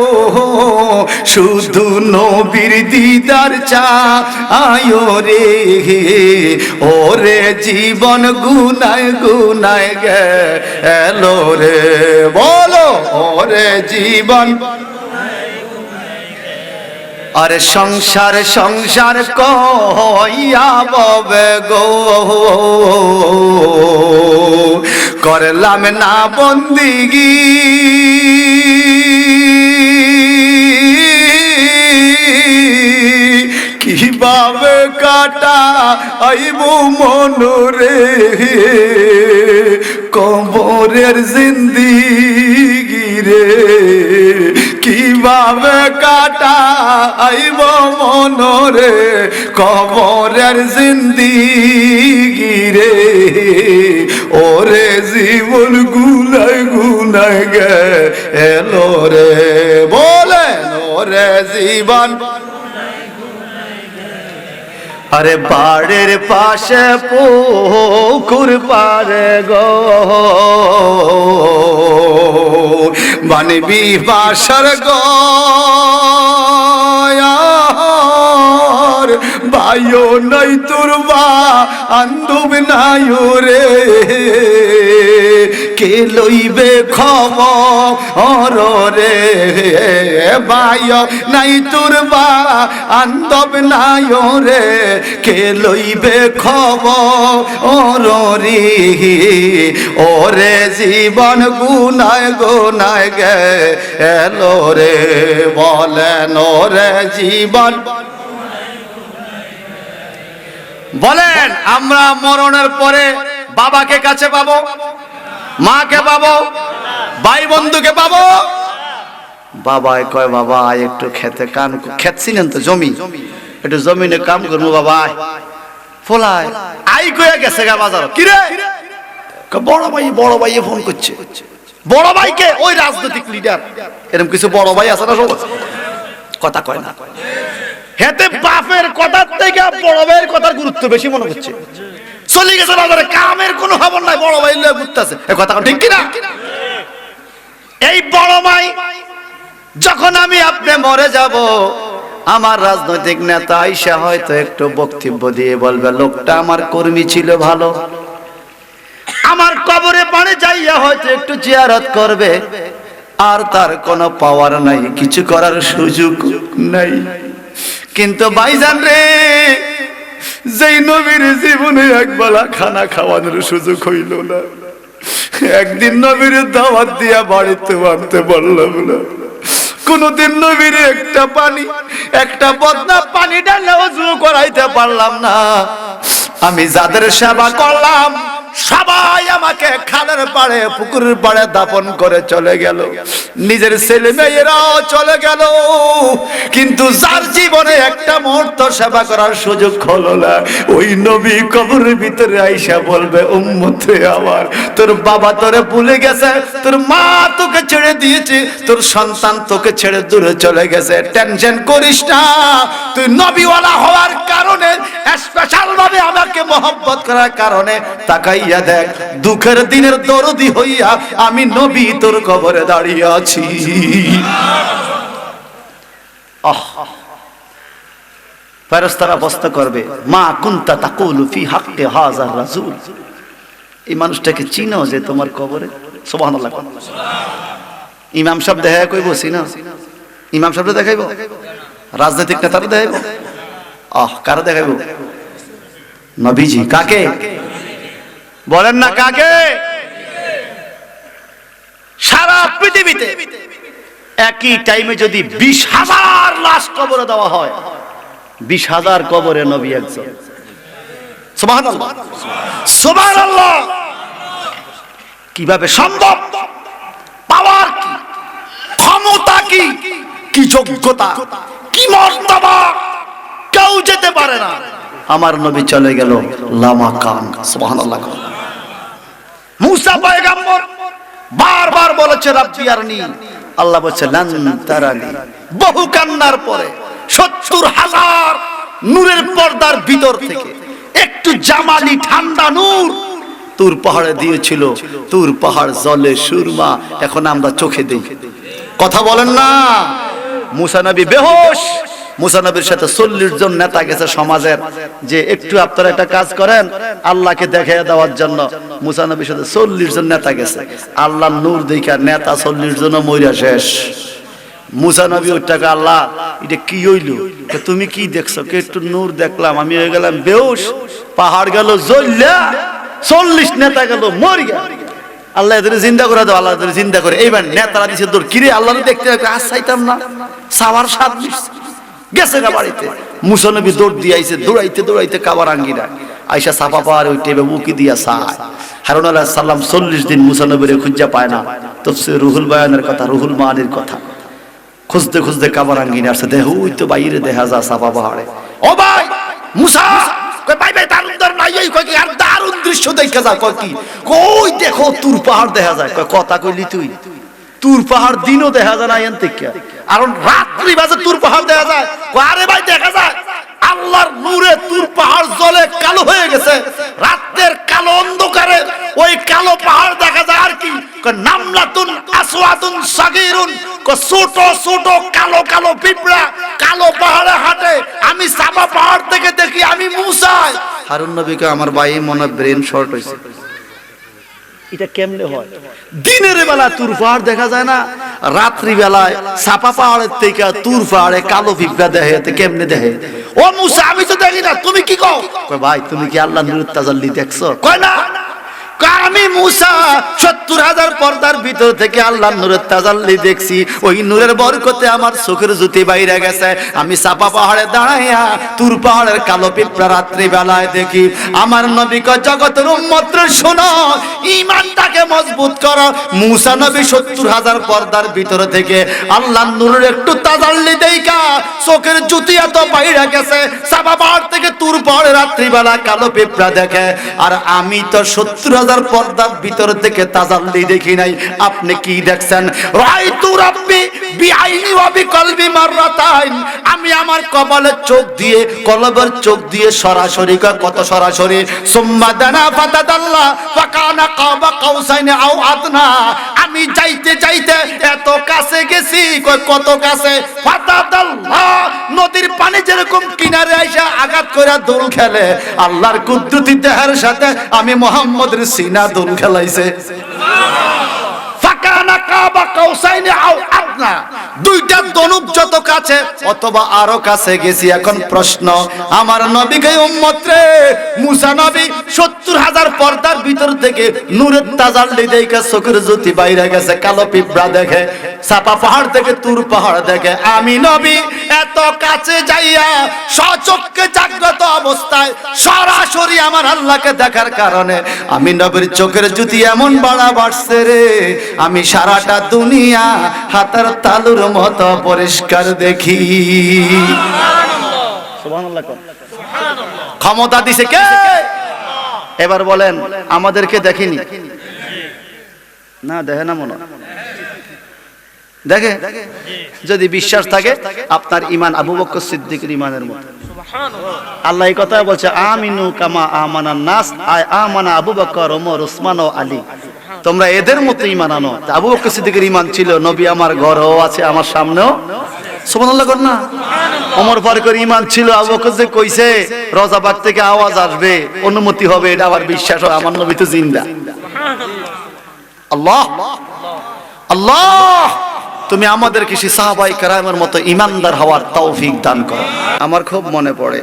শুধু নবীর দিদার চাই রে। ওরে জীবন গুনায় গুনায় গেল রে, বলো ওরে জীবন। আরে সংসার সংসার কইয়া ববে গো, করলাম না বন্দিগি, কিভাবে কাটা আইব মনরে, কবরের জিন্দিগি রে, কিভাবে কাটা আইব মনরে, কবরের জিন্দিগি রে। ওরে জীবন গুনায় গুনায় গেল রে, বলেন ওরে জীবন। আরে বাড়ির পাশে পুকুর পারে গো, বানবি বাসর গো, ভাইও নাই তোর বান্ধব নাই রে, কে লইবে খবর রে, ভাইও নাই তোর বান্ধব নাই রে, কে লইবে খবর রে। ওরে জীবন গুনায় গুনায় গেল রে, বলেন ওরে জীবন। বলেন আমরা মরণের পরে বাবাকে কাছে পাবো, মাকে পাবো, ভাই বন্ধুকে পাবো। বাবাই কয় বাবা একটু খেতে কাম, খেত ছিলেন তো জমি, একটু জমিনে কাম করবো বাবা, ফোলায় আই কয়ে গেছে গা বাজার। কিরে বড় ভাই ফোন করছে, বড় ভাইকে ওই রাজনৈতিক লিডার, এরকম কিছু বড় ভাই আছে না, সব কথা কয় না, হেতে বাপের কথার থেকে বড় ভাইয়ের কথার গুরুত্ব বেশি মনে হচ্ছে। চলে গেছে বাজারে, কামের কোনো খবর নাই, বড় ভাই লয়ে ঘুরতেছে, এই কথা ঠিক কিনা? এই বড় ভাই যখন আমি আপনি মরে যাব, আমার রাজনৈতিক নেতা আইসা হয়তো একটু বক্তব্য দিয়ে বলবে লোকটা আমার কর্মী ছিল ভালো, আমার কবরে পানি যাইয়া হয়তো একটু জিয়ারত করবে, আর তার কোনো পাওয়ার নাই, কিছু করার সুযোগ নাই। কিন্তু ভাইজান রে, যেই নবীর জীবনে একবেলা খানা খাওয়ানোর সুযোগ হইল না, একদিন নবীর দাওয়াত দিয়া বাড়িতে আনতে পারলাম না, কোনদিন নবীর একটা পানি, একটা বদনা পানি ঢালে ওযু করাইতে পারলাম না। আমি যাদের সেবা করলাম সবাই আমাকে খালের পাড়ে পুকুরের পাড়ে দাফন করে চলে গেল, নিজের ছেলে মেয়েরাও চলে গেল, কিন্তু যার জীবনে একটা মুহূর্ত সেবা করার সুযোগ হলো না, ওই নবী কবরের ভিতরে আইসা বলবে, উম্মতে আমার, তোর বাবা তোরে ভুলে গেছে, তোর মা তোকে ছেড়ে দিয়েছে, তোর সন্তান তোকে ছেড়ে দূরে চলে গেছে, টেনশন করিস না, তুই নবীওয়ালা হওয়ার কারণে, স্পেশাল ভাবে আমাকে মহব্বত করার কারণে তাকাইয়া দেখ, দুঃখের দিনের দরদি হইয়া আমি নবী তোর কবরে দাঁড়িয়ে আছি। ফেরেশতারা প্রশ্ন করবে, মা কুনতা তাকুলু ফি হাক্কি হাযার রাসূল, এই মানুষটাকে চিনো যে তোমার কবরে? সুবহানাল্লাহ। ইমাম সাহেব দেখা কইব চিনো? ইমাম সাহেব দেখাইব? রাজনৈতিক নেতারা দেখাইব? কারা দেখাইব? নবীজি। কাকে বলেন না, কাকে? সারা পৃথিবীতে একই টাইমে যদি 20,000 লাশ কবরে দেওয়া হয়, 20,000 কবরে নবী একজন। সুবহানাল্লাহ, সুবহানাল্লাহ। কিভাবে সম্ভব? পাওয়ার কি, ক্ষমতা কি, কি যোগ্যতা, কি মর্যাদা, কেউ যেতে পারে না। আমার নবী চলে গেল লামাকান। সুবহানাল্লাহ। মুসা পয়গম্বর বারবার বলেছে রাব্বি আরনি, আল্লাহ বলেছে লান তারানি। বহু কান্নার পরে 70,000 নূরের পর্দার ভিতর থেকে একটু জামালি ঠান্ডা নূর তুর পাহাড়ে দিয়েছিল, তুর পাহাড় জলে সুরমা, এখন আমরা চোখে দেখি। কথা বলেন না। মুসা নবী বেহুশ। মুসা নবীর সাথে 40 জন নেতা গেছে সমাজের, যে একটু আপনারা একটা কাজ করেন আল্লাহকে দেখাইয়া দেওয়ার জন্য। মুসা নবীর সাথে 40 জন নেতা গেছে, আল্লাহর নূর দেখা নেতা 40 জন মইরা শেষ। মুসা নবী ওইটাকে, আল্লাহ এটা কি হইল? তুমি কি দেখছো? একটু নূর দেখলাম, আমি হয়ে গেলাম বেহুশ। পাহাড় গেল জ্বললা, 40 নেতা গেল মরিয়া। আল্লাহ এদের জিন্দা করে দাও, আল্লাহ এদের জিন্দা করে। এইবার নেতারা দিছে দৌড়, কিরে আল্লাহ দেখতে চাইতাম না, সাওয়ার সাত গেছে না বাড়িতে। মুসা নবী দৌড় দিয়ে আইছে, দৌড়াইতে দৌড়াইতে কাবার আঙ্গিরা আইসা সাফা পাহাড় ওই টেবে উকি দিয়া চায়। হারুন আলাইহিস সালাম 40 দিন মুসা নবীরে খুঁজা পায় না। তাফসীর রুহুল বায়ানের কথা, রুহুল মানির কথা, খুঁজতে খুঁজতে কাবার আঙ্গিনা আসছে, দেহ ওই তো বাইরে দেখা যায় সাফা পাহাড়ে। ও ভাই মুসা, কই ভাই ভাই দারুণ দারুণ নাই, ওই কই কি আর দারুণ দৃশ্য দেখা যায়? কই কি? কই দেখো তুর পাহাড় দেখা যায়। কই কথা কইলি তুই? তুর পাহাড় দিনও দেখা যায় না এন থেকে, আর রাত্রি বাজে তুর পাহাড় দেখা যায়। আরে ভাই দেখা যায় আল্লাহর নূরে তুর পাহাড় জ্বলে কালো হয়ে গেছে, রাতের কালো অন্ধকারে ওই কালো পাহাড় দেখা যায়। আর কি? নামলাতুন আসওয়াতুন সাগীরুন, ছোট ছোট কালো কালো পিঁপড়া কালো পাহাড়ে হাঁটে। আমি সাফা পাহাড় থেকে দেখি, আমি মুসা। হারুন নবীকে আমার ভাই মনে ব্রেন শর্ট হইছে, এটা কেমনে হয়? দিনের বেলা তুর পাহাড় দেখা যায় না, রাত্রি বেলায় সাপা পাহাড়ের থেকে তুর পাহাড়ে কালো পিঁপড়া দেখে, কেমনে দেখে? ও মুসা আমি তো দেখি না, তুমি কি কও? কয় ভাই তুমি কি আল্লাহর নূরের তাজাল্লি দেখছো? কয় না। আমি মুসা 70,000 পর্দার ভিতর থেকে আল্লাহর নূরের তাজাল্লি দেখছি, ওই নূরের বরকতে আমার চোখের জ্যোতি বাইরে গেছে। আমি সাপা পাহাড়ে দাঁড়াইয়া তুর পাহাড়ের কালো পিঁপড়া রাত্রি বেলায় দেখি। আমার নবী কয় জগতের উম্মতরে শোনো, ঈমানটাকে মজবুত করো। মুসা নবী 70,000 পর্দার ভিতর থেকে আল্লাহর নূরের একটু তাজাল্লি দেইখা চোখের জ্যোতি এত বাইরে গেছে, সাপা পাহাড় থেকে তুর পাহাড়ে রাত্রি বেলা কালো পিঁপড়া দেখে। আর আমি তো 70,000 পর্দার ভিতর থেকে তাজাল্লি দেখি নাই। আপনি কি দেখছেন? রাইতু রাব্বি বিআইনি ওয়া বিকলবি মাররাতাইন। আমি আমার কপালের চোখ দিয়ে, কলবের চোখ দিয়ে সরাসরি, কত সরাসরি, সুম্মা দানা ফাতাদাল্লা ফাকানা কাবা কাউসাইনি আও আদনা। আমি যাইতে যাইতে এত কাছে গেছি, কত কাছে, ফাতাদাল্লা নদীর পানি যেরকম কিনারে আইসা আঘাত করে দোল খেলে, আল্লাহর কুদরতি দেহের সাথে আমি মুহাম্মদের সিনা দোল খেলাইছে। ফাকানা কাবা কাউসাইনি আও আদনা, দুইটা দনুক যত কাছে অথবা আরো কাছে গেছি। এখন প্রশ্ন, আমার নবীকে উম্মত রে, মুসা নবী 70 70,000 পর্দার ভিতর থেকে নূরের তাজাল্লি দেখা চোখের জ্যোতি বাইরে গেছে, কালো পিঁপড়া দেখে, চাপা পাহাড় থেকে তুর পাহাড় দেখে। আমি নবী এত কাছে যাইয়া সচক্ষে জাগ্রত অবস্থায় সরাসরি আমার আল্লাহকে দেখার কারণে আমি নবীর চোখের জ্যোতি এমন বাড়া বাড়ছে রে, আমি সারাটা দুনিয়া হাতের তালুর মতো পরিষ্কার দেখি। সুবহানাল্লাহ। ক্ষমতা দিছে কে? এবার বলেন আমাদেরকে দেখেনি না? দেখে না মনে দেখে? যদি বিশ্বাস থাকে আপনার ঈমান আবু বকর সিদ্দিকের ঈমানের মতো। আল্লাহ এই কথা বলছে, আমিনু কামা আমানান নাস, আমানা আবু বকর, ওমর, ওসমান ও আলী। তোমরা এদের মতো ঈমান আনো। আবু বকর সিদ্দিকের ঈমান ছিল, নবী আমার ঘরেও আছে, আমার সামনেও। সুবহানাল্লাহ কর না? ওমর ফারুকের ঈমান ছিল, আবু বকর যে কইছে রওজাবাগ থেকে আওয়াজ আসবে, অনুমতি হবে, এটা আবার বিশ্বাস হয়, আমার নবী তো জিন্দা। আল্লাহ আল্লাহ তুমি আমাদেরকে সেই সাহাবায়ে কেরামের মতো ঈমানদার হওয়ার তৌফিক দান করো। আমার খুব মনে পড়ে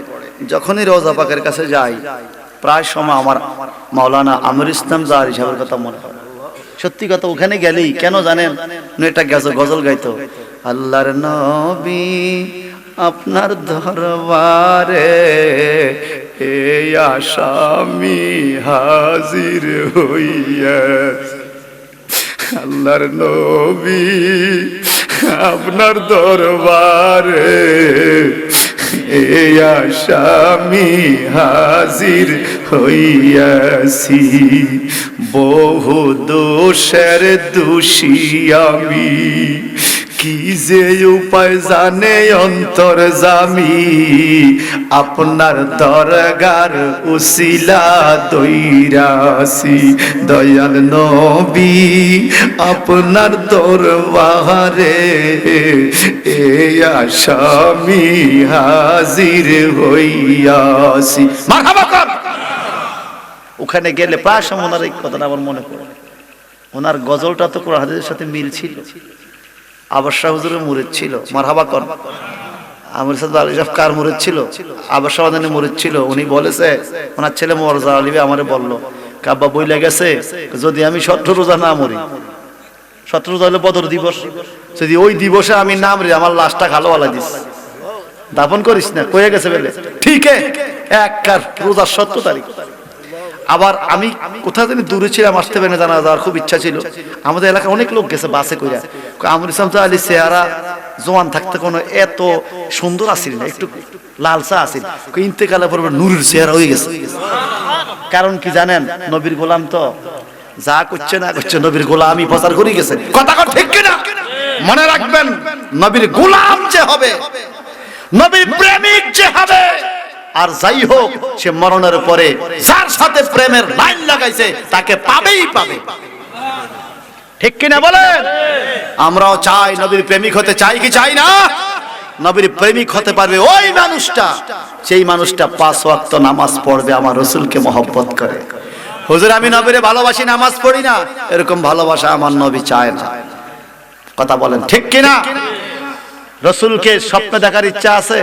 যখনই রওজা পাকের কাছে যাই, প্রায় সময় আমার মাওলানা আমির ইসলাম জাহারি সাহেবের কথা মনে পড়ে। সত্যি কথা, ওখানে গেলেই কেন জানেন, একটা গজল গাইতো, আল্লাহর নবী আপনার দরবারে এই আসামি হাজির হইয়া, আল্লাহর নবী আপনার দরবারে এই আসামি হাজির হইয়াছি, বহু দোষের দোষী আমি, কি যে উপায় জানে অন্তর্যামী, আপনার দরগার উসিলা দইরাছি, দয়াল নবী আপনার দরবারে এই আসামি হাজির হইয়াছি। মারহাবা কর। ওখানে গেলে প্রায় সময় ওনার এই কথাটা আমার মনে পড়ে। ওনার গজলটা তো কোরআন হাদিসের সাথে মিল ছিল। আবার শাহ হুজুরের মুরিদ ছিল। মারহাবা কর। আমির সাহেব আলী সাহেব কার মুরিদ ছিল? আবার শাহ ওয়াদানের মুরিদ ছিল। উনি বলেছে, ওনার ছেলে মোয়াজ্জা আলী আমারে বলল, কাব্বা বইলে গেছে যদি আমি 17 রোজা না মরি, 17 রোজা হলো বদর দিবস, যদি ওই দিবসে আমি না মরি আমার লাশটা খালোওয়ালা দিস, দাফন করিস না, কয়ে গেছে বলে ঠিক এক কার রোজা 17 তারিখ। আবার আমি কোথাও জানি দূরে ছিলাম, আসতে পারি না, জানা যাওয়ার খুব ইচ্ছা ছিল। আমাদের এলাকায় অনেক লোক গেছে বাসে কইরা, আমির ইসলাম আলী চেহারা জওয়ান থাকতে কোনো এত সুন্দর আসিল না, একটু লালসা আসিল, ইন্তেকালের পর নূরের চেহারা হয়ে গেছে। কারণ কি জানেন, নবীর গোলাম তো যা করছে না করছে নবীর গোলামি প্রচার করে গেছে। কথা ঠিক কিনা? মনে রাখবেন, নবীর গোলাম যে হবে, নবীর প্রেমিক যে হবে, আর যাই হোক সে মরণের পরে যার সাথে প্রেমের লাইন লাগাইছে তাকে পাবেই পাবে। ঠিক কিনা বলেন? আমরাও চাই নবীর প্রেমিক হতে, চাই কি চাই না? নবীর প্রেমিক হতে পারবে ওই মানুষটা, সেই মানুষটা 5 ওয়াক্ত নামাজ পড়বে, আমার রাসূলকে মহব্বত করে। হুজুর আমি নবীরে ভালোবাসি, নামাজ পড়ি না, এরকম ভালোবাসা আমার নবী চায় না। কথা বলেন ঠিক কিনা? রাসূলকে স্বপ্ন দেখার ইচ্ছা আছে?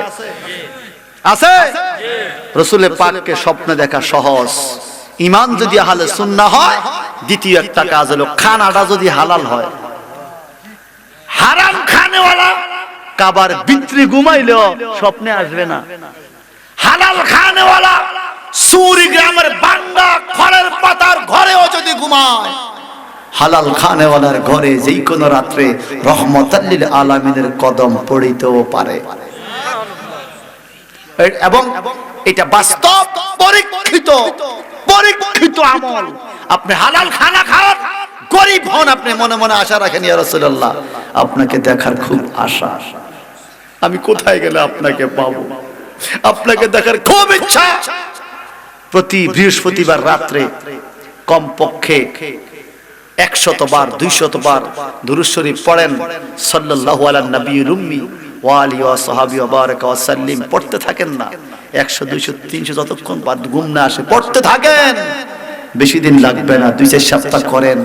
আছে? রাসূলের পাককে স্বপ্ন দেখা সহজ। ঈমান যদি আহলে সুন্নাহ হয়, দ্বিতীয় একটা কাজ হলো খানাটা যদি হালাল হয়। হারাম খানেওয়ালা কাবার ভিতরে ঘুমাইলেও স্বপ্নে আসবে না। হালাল খানেওয়ালা সুরি গ্রামের বান্দা খড়ের পাতার ঘরেও যদি ঘুমায়, হালাল খানেওয়ালার ঘরে যেই কোনো রাত্রে রহমতাল লিল আলামিনের কদম পড়িতেও পারে। এবং এটা বাস্তব পরীক্ষিত আমল। আপনি হালাল খানা খান, গরিব হন, আপনি মনে মনে আশা রাখেন, ইয়া রাসূলুল্লাহ আপনাকে দেখার খুব আশা, আমি কোথায় গেলে আপনাকে পাবো, আপনাকে দেখার খুব ইচ্ছা। প্রতি বৃহস্পতিবার রাত্রে কমপক্ষে 100 বার 200 বার দুরূদ শরীফ পড়েন, সাল্লাল্লাহু আলা নবিয়্যিল উম্মি ওয়া আলিহি ওয়া সাহবিহি ওয়া বারাকা ওয়া সাল্লিম। পড়তে থাকেন না, 100 200 300 যতক্ষণ বাদ ঘুম না আসে পড়তে থাকেন। বেশি দিন লাগবে না, 2-4 সপ্তাহ করেন,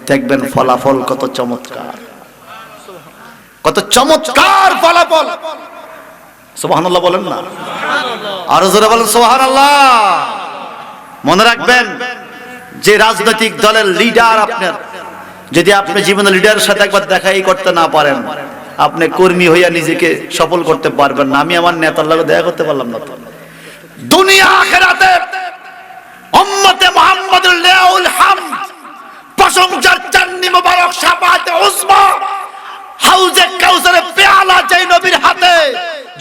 দেখবেন ফলাফল কত চমৎকার, কত চমৎকার ফলাফল। সুবহানাল্লাহ বলেন না? আরো জোরে বলেন সুবহানাল্লাহ। মনে রাখবেন, যে রাজনৈতিক দলের লিডার আপনার, যদি আপনি জীবনে লিডারের সাথে একবার দেখাই করতে না পারেন, আপনি কর্মী হইয়া নিজেকে সফল করতে পারবেন না। আমি আমার নেতার লগে দেখা করতে পারলাম না তো। দুনিয়া আখিরাতে উম্মতে মুহাম্মাদুর লাউল হামদ, প্রশংসার চান্নি মোবারক, শাফাআতে উজমা, হাউজে কাউসারের পেয়ালা যেই নবীর হাতে,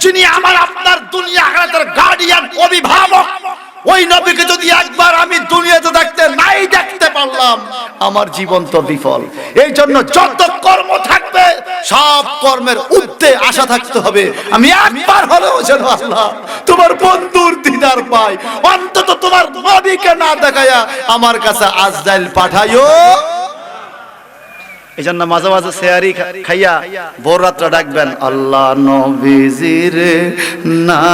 যিনি আমার আপনার দুনিয়া আখিরাতের গার্ডিয়ান, অভিভাবক, ওই নবীকে যদি একবার আমি দুনিয়াতে দেখতে পারলাম, আমার জীবন তো বিফল। এই জন্য যত কর্ম থাকবে সব কর্মের ঊর্ধ্বে আশা থাকতে হবে, আমি একবার হলেও যেন আল্লাহ তোমার বন্ধুর দিদার পাই, অন্তত তোমার নবীকে না দেখায়া আমার কাছে আজরাইল পাঠাইও। এই জন্য মাঝে মাঝে সেহারি খাইয়া ভোর রাত্রে ডাকবেন, আল্লাহ নবীজিরে না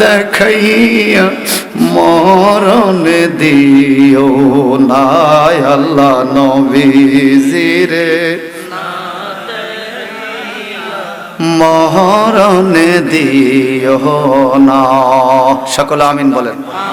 দেখাইয়া মরণ দিও না, আল্লাহ নবীজিরে মরণ দিও না। সকলে আমিন বলেন।